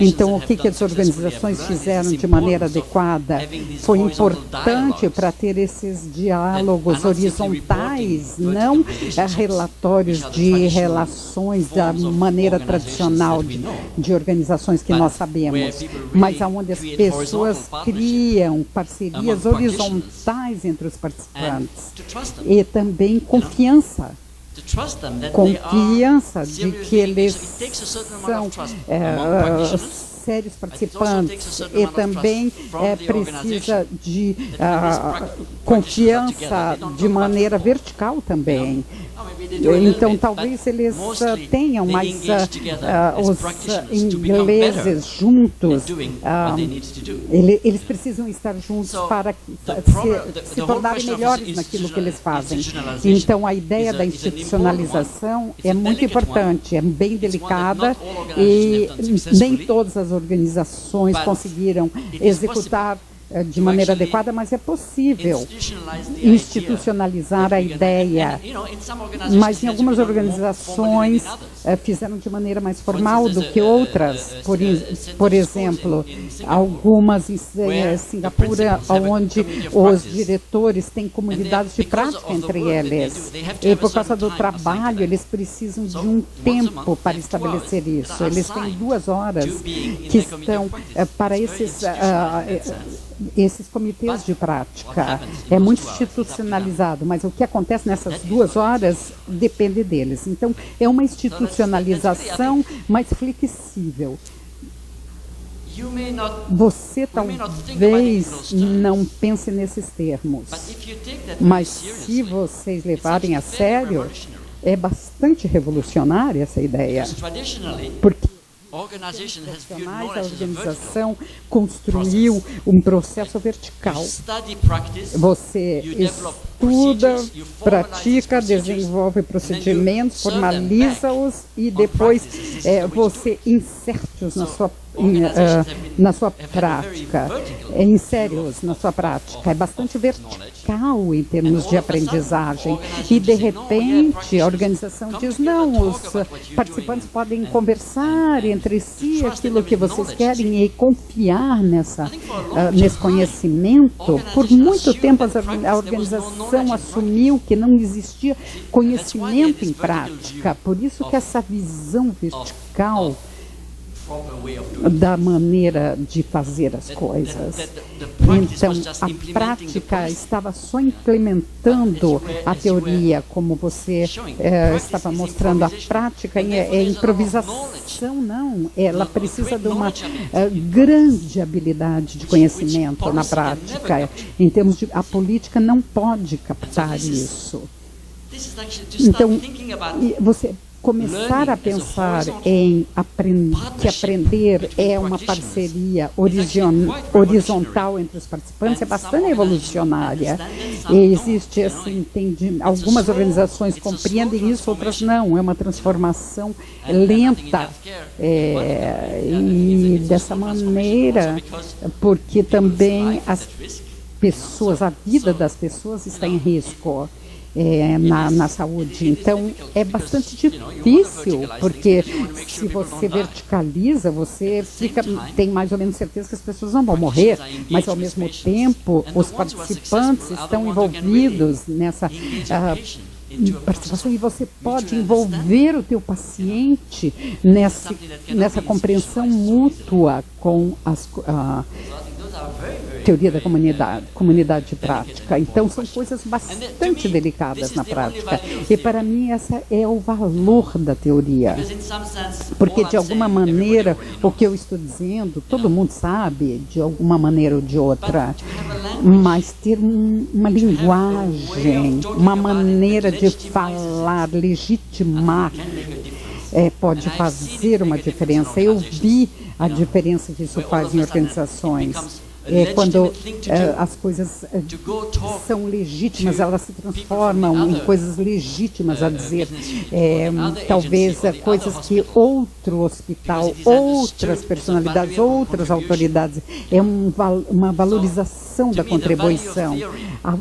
Então, o que as organizações fizeram de maneira adequada? Foi importante para ter esses diálogos horizontais, não relatórios de relações da maneira tradicional de organizações que nós sabemos, mas onde as pessoas criam parcerias horizontais entre os participantes e também confiança de que eles são sérios participantes e também precisa de confiança de maneira vertical também. Então, talvez eles tenham, mas os ingleses juntos, eles precisam estar juntos para se tornarem melhores naquilo que eles fazem. Então, a ideia da institucionalização é muito importante, é bem delicada e nem todas as organizações conseguiram executar de maneira adequada, mas é possível institucionalizar a ideia. Mas em algumas organizações fizeram de maneira mais formal do que outras. Por exemplo, algumas em Singapura, onde os diretores têm comunidades de prática entre eles. E por causa do trabalho, eles precisam de um tempo para estabelecer isso. Eles têm 2 horas que estão para esses comitês de prática. É muito institucionalizado, mas o que acontece nessas 2 horas depende deles. Então, é uma institucionalização mais flexível. Você talvez não pense nesses termos, mas se vocês levarem a sério, é bastante revolucionária essa ideia. Porque a organização construiu um processo vertical. Você estuda, pratica, desenvolve procedimentos, formaliza-os e depois você insere-os na sua prática, insere-os na sua prática. É bastante vertical em termos de aprendizagem. E, de repente, a organização diz, não, os participantes podem conversar entre si aquilo que vocês querem e confiar nesse conhecimento. Por muito tempo, a organização assumiu que não existia conhecimento em prática. Por isso que essa visão vertical da maneira de fazer as coisas. Então, a prática estava só implementando a teoria, como você estava mostrando. A prática é improvisação, não. Ela precisa de uma grande habilidade de conhecimento na prática. Em termos de, a política não pode captar isso. Então, você começar a pensar em que aprender é uma parceria horizontal entre os participantes é bastante revolucionária. E existe, assim, algumas organizações compreendem isso, outras não. É uma transformação lenta. E dessa maneira, porque também as pessoas, a vida das pessoas está em risco. Na saúde. Então, é bastante difícil, porque se você verticaliza, você tem mais ou menos certeza que as pessoas não vão morrer, mas, ao mesmo tempo, os participantes estão envolvidos nessa participação e você pode envolver o teu paciente nessa compreensão mútua com as teoria da comunidade de prática. Então, são coisas bastante delicadas na prática. E, para mim, essa é o valor da teoria. Porque, de alguma maneira, o que eu estou dizendo, todo mundo sabe, de alguma maneira ou de outra, mas ter uma linguagem, uma maneira de falar, legitimar, pode fazer uma diferença. Eu vi a diferença que isso faz em organizações. Quando as coisas são legítimas, elas se transformam em coisas legítimas a dizer. Talvez coisas que outro hospital, outras personalidades, outras autoridades, uma valorização da contribuição.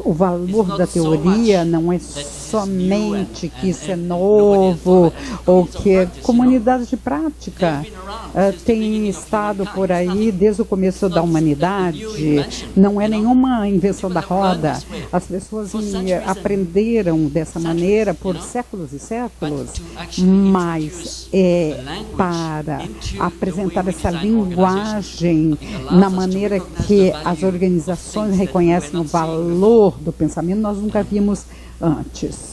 O valor da teoria não é somente que isso é novo ou que comunidade de prática tem estado por aí desde o começo da humanidade. Não é nenhuma invenção da roda. As pessoas aprenderam dessa maneira por séculos e séculos, mas para apresentar essa linguagem na maneira que as organizações reconhecem o valor do pensamento, nós nunca vimos antes.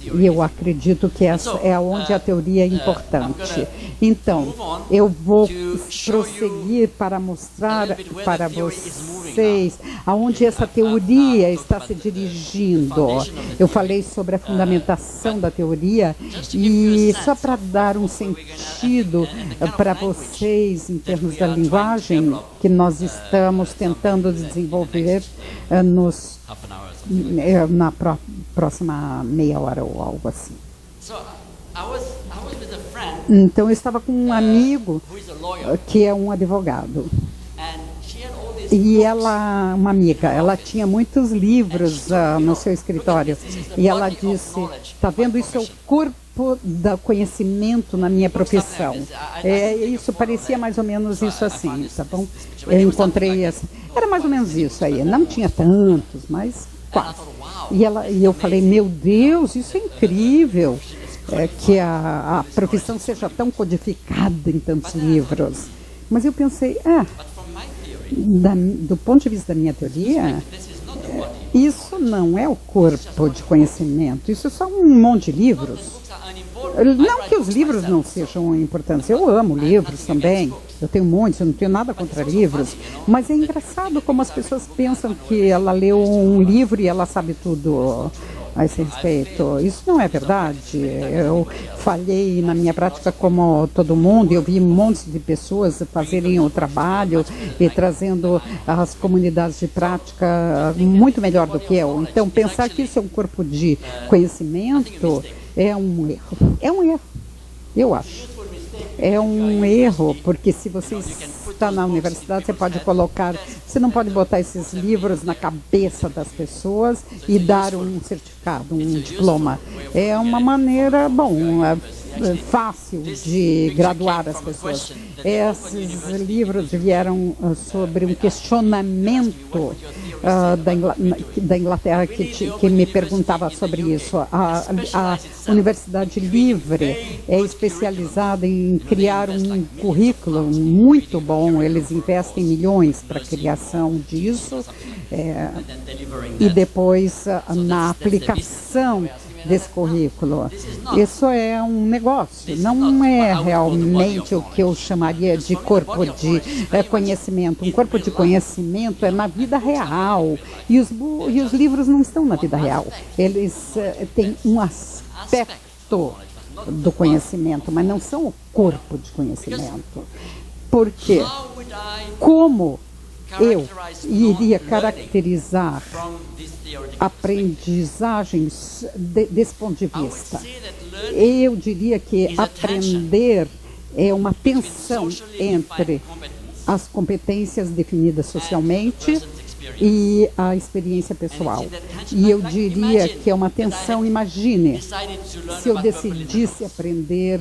E eu acredito que essa é onde a teoria é importante. Então, eu vou prosseguir para mostrar para vocês aonde essa teoria está se dirigindo. Eu falei sobre a fundamentação da teoria e só para dar um sentido para vocês em termos da linguagem que nós estamos tentando desenvolver na próxima meia hora ou algo assim. Então, eu estava com um amigo que é um advogado. E ela, uma amiga, ela tinha muitos livros no seu escritório. E ela disse, está vendo, isso é o corpo do conhecimento na minha profissão. Isso parecia mais ou menos isso assim, tá bom? Eu encontrei essa. Era mais ou menos isso aí. Não tinha tantos, mas quase. E eu falei, meu Deus, isso é incrível, que a profissão seja tão codificada em tantos livros. Mas eu pensei, do ponto de vista da minha teoria, isso não é o corpo de conhecimento, isso é só um monte de livros. Não que os livros não sejam importantes, eu amo livros também, eu tenho muitos, eu não tenho nada contra livros, mas é engraçado como as pessoas pensam que ela leu um livro e ela sabe tudo a esse respeito. Isso não é verdade. Eu falhei na minha prática como todo mundo, eu vi montes de pessoas fazerem o trabalho e trazendo as comunidades de prática muito melhor do que eu. Então, pensar que isso é um corpo de conhecimento é um erro. É um erro, eu acho. É um erro, porque se você está na universidade, você não pode botar esses livros na cabeça das pessoas e dar um certificado, um diploma. É uma maneira, fácil de graduar as pessoas. Esses livros vieram sobre um questionamento da Inglaterra que me perguntava sobre isso. A Universidade Livre é especializada em criar um currículo muito bom. Eles investem milhões para a criação disso e depois na aplicação desse currículo. Isso é um negócio, não é realmente o que eu chamaria de corpo de conhecimento. Um corpo de conhecimento é na vida real e os livros não estão na vida real. Eles têm um aspecto do conhecimento, mas não são o corpo de conhecimento. Por quê? Como eu iria caracterizar aprendizagens desse ponto de vista? Eu diria que aprender é uma tensão entre as competências definidas socialmente e a experiência pessoal. E eu diria que é uma tensão. Imagine se eu decidisse aprender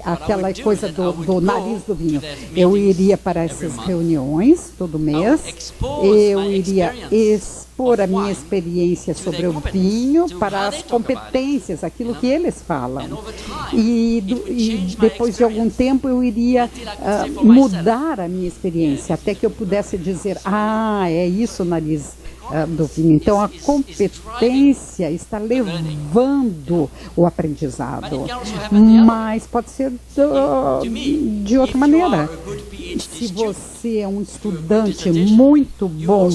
aquela coisa do nariz do vinho. Eu iria para essas reuniões todo mês, eu iria expor a minha experiência sobre o vinho para as competências, aquilo que eles falam. e depois de algum tempo eu iria mudar a minha experiência, até que eu pudesse dizer, é isso o nariz do vinho. Então a competência está levando o aprendizado, mas pode ser de outra maneira. Se você é um estudante muito bom,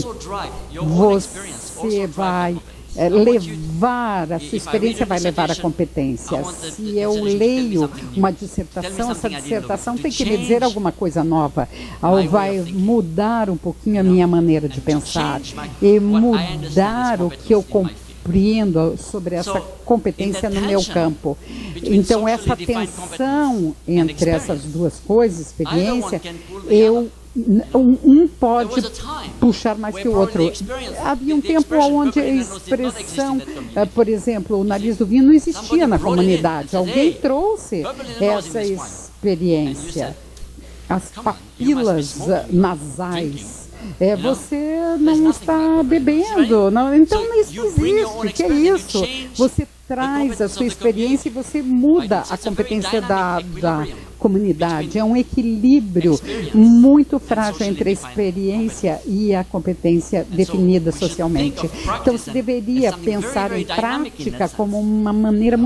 você vai levar, a sua experiência vai levar a competência. Se eu leio uma dissertação, essa dissertação tem que me dizer alguma coisa nova, ou vai mudar um pouquinho a minha maneira de pensar, e mudar o que eu compreendo sobre essa competência no meu campo. Então, essa tensão entre essas duas coisas, experiência, um pode puxar mais que o outro. Havia um tempo onde a expressão, por exemplo, o nariz do vinho não existia na comunidade. Alguém trouxe essa experiência. As papilas nasais. Você não está bebendo. Não, então não existe. O que é isso? Você traz a sua experiência e você muda a competência da comunidade. É um equilíbrio muito frágil entre a experiência e a competência definida socialmente. Então, você deveria pensar em prática como uma maneira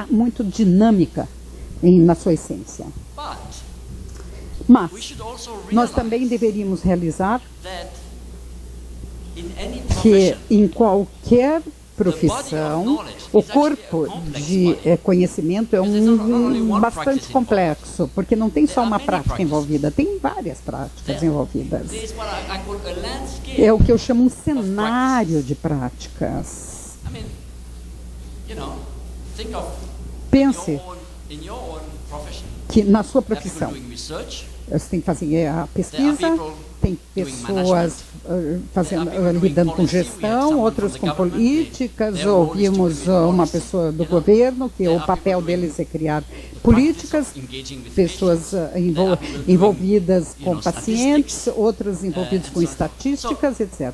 muito dinâmica na sua essência. Mas nós também deveríamos realizar que em qualquer profissão, o corpo de conhecimento é bastante complexo, porque não tem só uma prática envolvida, tem várias práticas envolvidas. É o que eu chamo um cenário de práticas. Pense que na sua profissão, você tem que fazer a pesquisa, tem pessoas lidando com gestão, outros com políticas. Ouvimos uma pessoa do governo que o papel deles é criar políticas, pessoas envolvidas com pacientes, outras envolvidas com estatísticas, etc.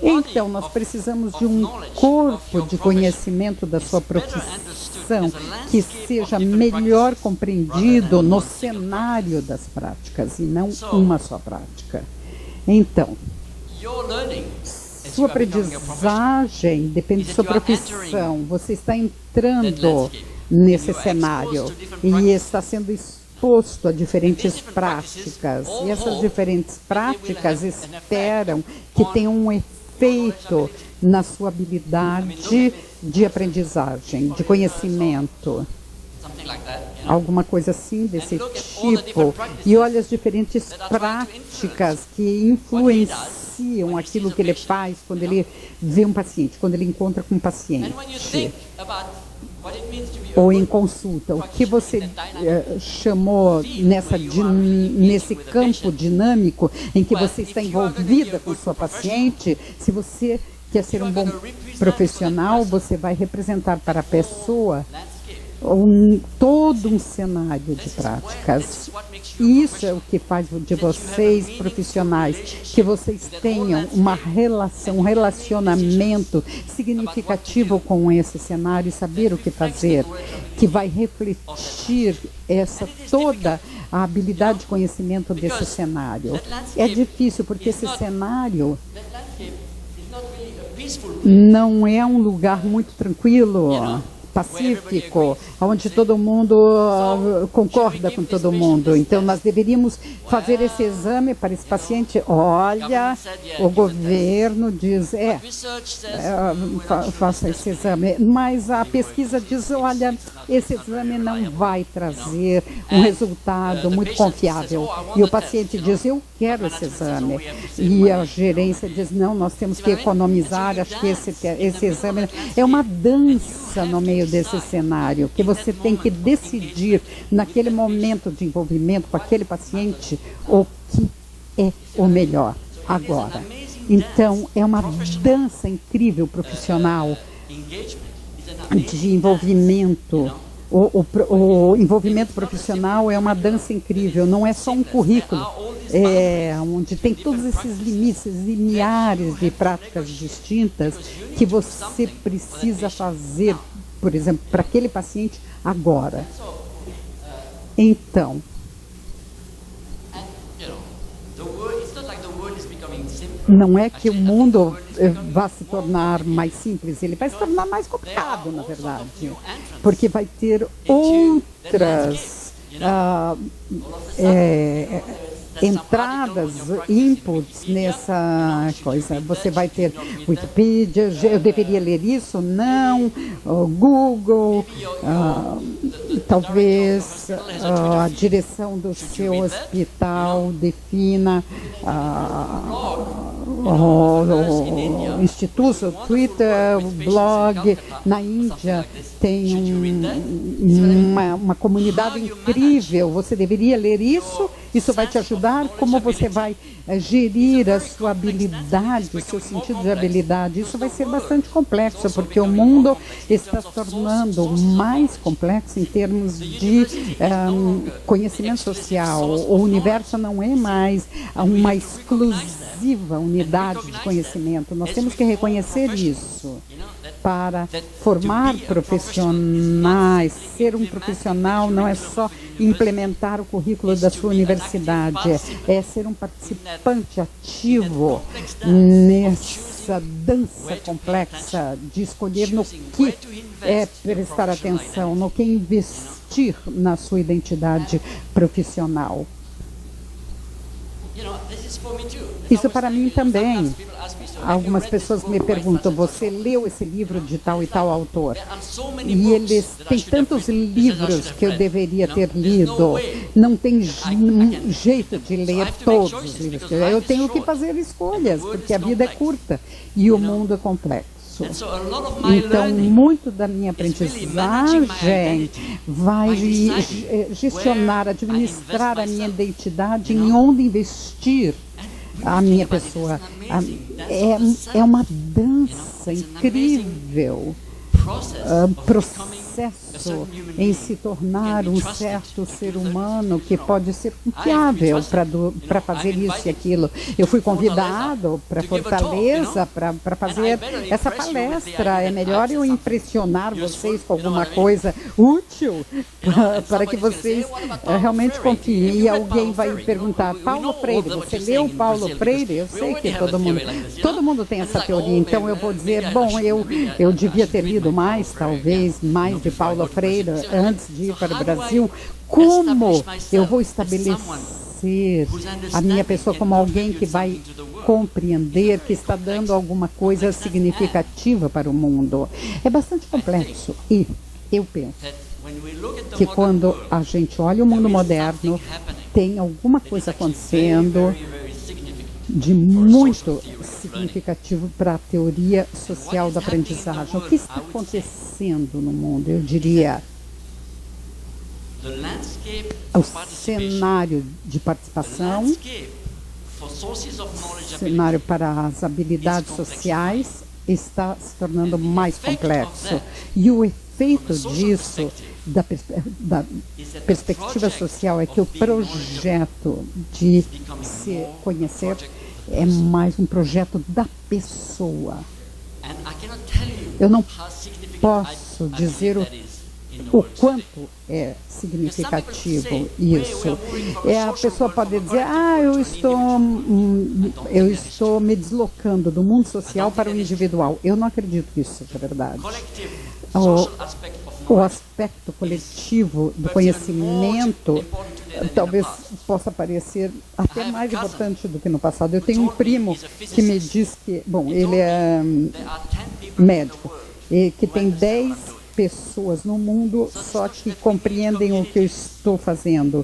Então, nós precisamos de um corpo de conhecimento da sua profissão que seja melhor compreendido no cenário das práticas e não uma só prática. Então, sua aprendizagem depende da sua profissão. Você está entrando nesse cenário e está sendo exposto a diferentes práticas. E essas diferentes práticas esperam que tenham um efeito na sua habilidade de aprendizagem, de conhecimento. Alguma coisa assim desse tipo. E olha as diferentes práticas que influenciam aquilo que ele faz quando ele vê um paciente, quando ele encontra com um paciente. Ou em consulta. O que você chamou nesse campo dinâmico em que você está envolvida com sua paciente, se você quer ser um bom profissional, você vai representar para a pessoa todo um cenário de práticas. Isso é o que faz de vocês profissionais, que vocês tenham uma relação, um relacionamento significativo com esse cenário e saber o que fazer, que vai refletir toda a habilidade de conhecimento desse cenário. É difícil porque esse cenário não é um lugar muito tranquilo, pacífico, onde todo mundo concorda com todo mundo. Então, nós deveríamos fazer esse exame para esse paciente. Olha, o governo diz, faça esse exame. Mas a pesquisa diz, olha, esse exame não vai trazer um resultado muito confiável. E o paciente diz, eu quero esse exame. E a gerência diz, não, nós temos que economizar, acho que esse exame é uma dança no meio desse cenário, que você tem que decidir naquele momento de envolvimento com aquele paciente o que é o melhor agora. Então, é uma dança incrível profissional de envolvimento. O envolvimento profissional é uma dança incrível, não é só um currículo, onde tem todos esses limiares de práticas distintas que você precisa fazer, por exemplo, para aquele paciente agora. Então, não é que o mundo vai se tornar mais simples, ele vai se tornar mais complicado, na verdade, porque vai ter outras entradas, inputs nessa coisa. Você vai ter Wikipedia, eu deveria ler isso? Não. Google, talvez a direção do seu hospital defina o instituto, o Twitter, o blog. Na Índia tem uma comunidade incrível. Você deveria ler isso. Isso vai te ajudar. Como você vai gerir a sua habilidade, o seu sentido de habilidade. Isso vai ser bastante complexo, porque o mundo está se tornando mais complexo em termos de conhecimento social. O universo não é mais uma exclusiva unidade de conhecimento. Nós temos que reconhecer isso para formar profissionais. Ser um profissional não é só implementar o currículo da sua universidade, é ser um participante ativo nessa dança complexa de escolher no que prestar atenção, no que investir na sua identidade profissional. Isso para mim também. Algumas pessoas me perguntam, você leu esse livro de tal e tal autor? E eles têm tantos livros que eu deveria ter lido. Não tem jeito de ler todos os livros. Eu tenho que fazer escolhas, porque a vida é curta e o mundo é complexo. Então, muito da minha aprendizagem vai gestionar, administrar a minha identidade, em onde investir a minha pessoa. É uma dança incrível, processo em se tornar um certo ser humano que pode ser confiável para fazer isso e aquilo. Eu fui convidado para Fortaleza para fazer essa palestra. É melhor eu impressionar vocês com alguma coisa útil para que vocês realmente confiem. E alguém vai perguntar, Paulo Freire, você leu Paulo Freire? Eu sei que todo mundo tem essa teoria, então eu vou dizer, bom, eu devia ter lido mais, talvez, mais de Paulo Freire antes de ir para o Brasil. Como eu vou estabelecer a minha pessoa como alguém que vai compreender, que está dando alguma coisa significativa para o mundo? É bastante complexo e eu penso que quando a gente olha o mundo moderno, tem alguma coisa acontecendo de muito significativo para a teoria social da aprendizagem. O que está acontecendo no mundo? Eu diria, o cenário de participação, o cenário para as habilidades sociais está se tornando mais complexo. E o efeito disso, da perspectiva social, é que o projeto de se conhecer é mais um projeto da pessoa. Eu não posso dizer o quanto é significativo isso. A pessoa pode dizer, eu estou me deslocando do mundo social para o individual. Eu não acredito que isso seja verdade. O aspecto coletivo do conhecimento talvez possa parecer até mais importante do que no passado. Eu tenho um primo que me diz que, bom, ele é médico, e que tem 10 pessoas no mundo só que compreendem o que eu estou fazendo,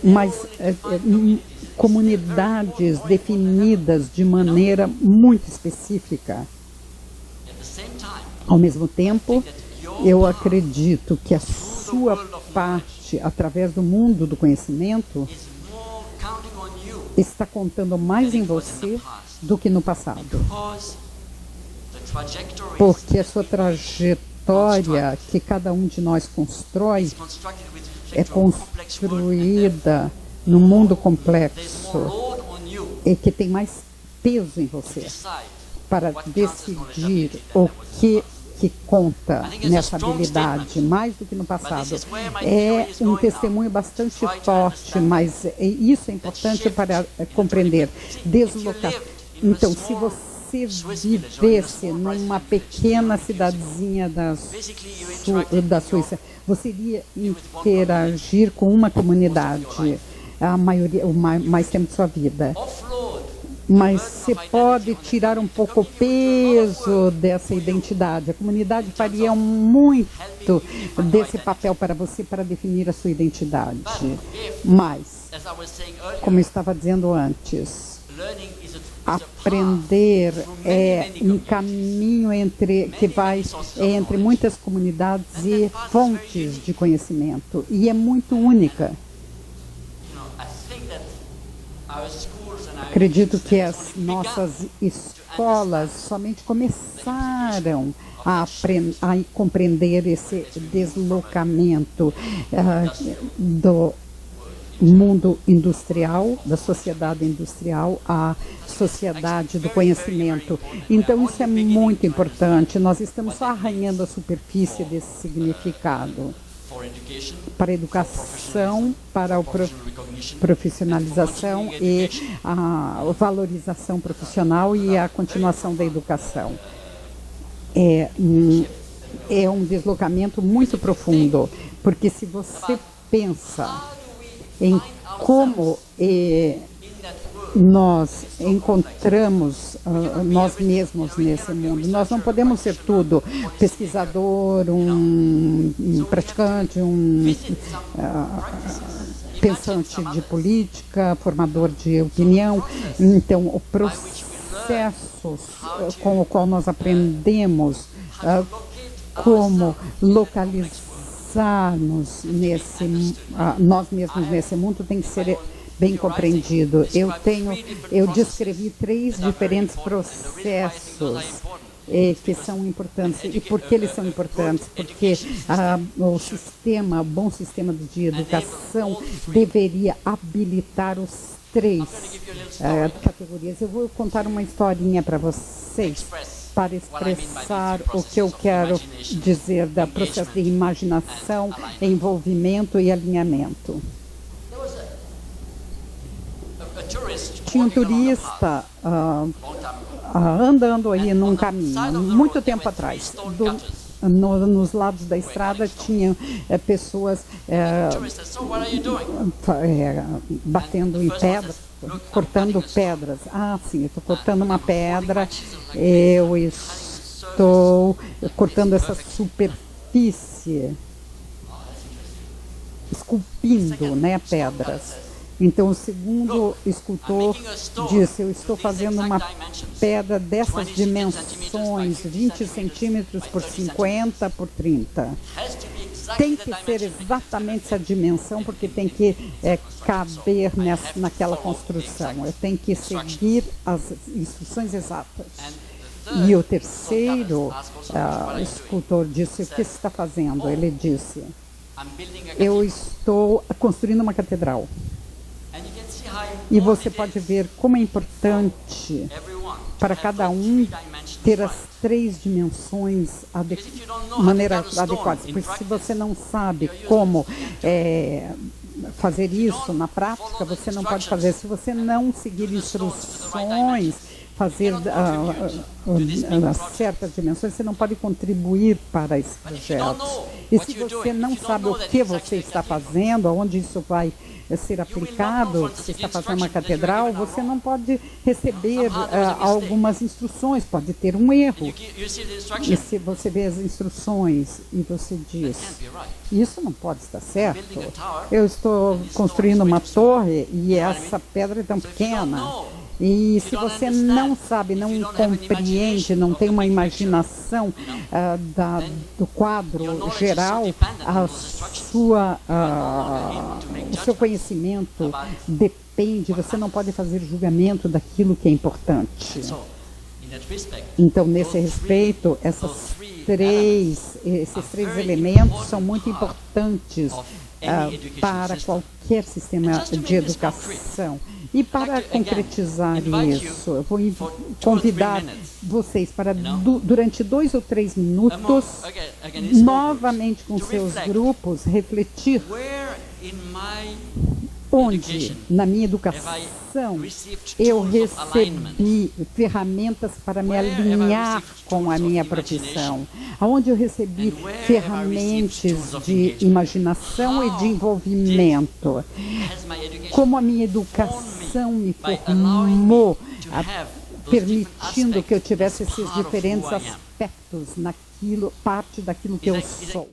mas comunidades definidas de maneira muito específica. Ao mesmo tempo, eu acredito que a sua parte, através do mundo do conhecimento, está contando mais em você do que no passado. Porque a sua trajetória que cada um de nós constrói é construída num mundo complexo e que tem mais peso em você para decidir o que que conta nessa habilidade, mais do que no passado. É um testemunho bastante forte, mas isso é importante para compreender. Deslocar. Então, se você vivesse numa pequena cidadezinha da Suíça, você iria interagir com uma comunidade mais tempo de sua vida. Mas você pode tirar um pouco o peso dessa identidade. A comunidade faria muito desse papel para você, para definir a sua identidade. Mas, como eu estava dizendo antes, aprender é um caminho que vai entre muitas comunidades e fontes de conhecimento. E é muito única. Acredito que as nossas escolas somente começaram a compreender esse deslocamento do mundo industrial, da sociedade industrial, à sociedade do conhecimento. Então, isso é muito importante. Nós estamos só arranhando a superfície desse significado. Para a educação, para a profissionalização e a valorização profissional e a continuação da educação. É um deslocamento muito profundo, porque se você pensa em como nós encontramos nós mesmos nesse mundo. Nós não podemos ser tudo, pesquisador, um praticante, um pensante de política, formador de opinião. Então, o processo com o qual nós aprendemos como localizar-nos nós mesmos nesse mundo tem que ser bem compreendido. Eu descrevi 3 diferentes processos que são importantes. E por que eles são importantes? Porque o bom sistema de educação deveria habilitar os 3 categorias. Eu vou contar uma historinha para vocês para expressar o que eu quero dizer do processo de imaginação, envolvimento e alinhamento. Tinha um turista andando aí num caminho, muito tempo atrás. Nos lados da estrada tinham pessoas batendo em pedras, cortando pedras. Ah, sim, eu estou cortando uma pedra, eu estou cortando essa superfície, esculpindo, né, pedras. Então, o segundo escultor disse, eu estou fazendo uma pedra dessas dimensões, 20 centímetros por 50 por 30. Tem que ser exatamente essa dimensão, porque tem que caber naquela construção. Eu tenho que seguir as instruções exatas. E o terceiro escultor disse, o que você está fazendo? Ele disse, eu estou construindo uma catedral. E você pode ver como é importante para cada um ter as 3 dimensões de maneira adequada. Porque se você não sabe como fazer isso na prática, você não pode fazer. Se você não seguir instruções, fazer certas dimensões, você não pode contribuir para esse projeto. E se você não sabe o que você está fazendo, aonde isso vai ser aplicado, se está fazendo uma catedral, você não pode receber algumas instruções, pode ter um erro. E se você vê as instruções e você diz, isso não pode estar certo, eu estou construindo uma torre e essa pedra é tão pequena. E se você não sabe, não compreende, não tem uma imaginação do quadro geral, o seu conhecimento depende, você não pode fazer julgamento daquilo que é importante. Então, nesse respeito, esses três elementos são muito importantes para qualquer sistema de educação. E para concretizar isso, eu vou convidar vocês para, durante 2 ou 3 minutos, novamente com seus grupos, refletir onde, na minha educação, eu recebi ferramentas para me alinhar com a minha profissão, onde eu recebi ferramentas de imaginação e de envolvimento, como a minha educação me formou, permitindo que eu tivesse esses diferentes aspectos naquilo, parte daquilo que eu sou.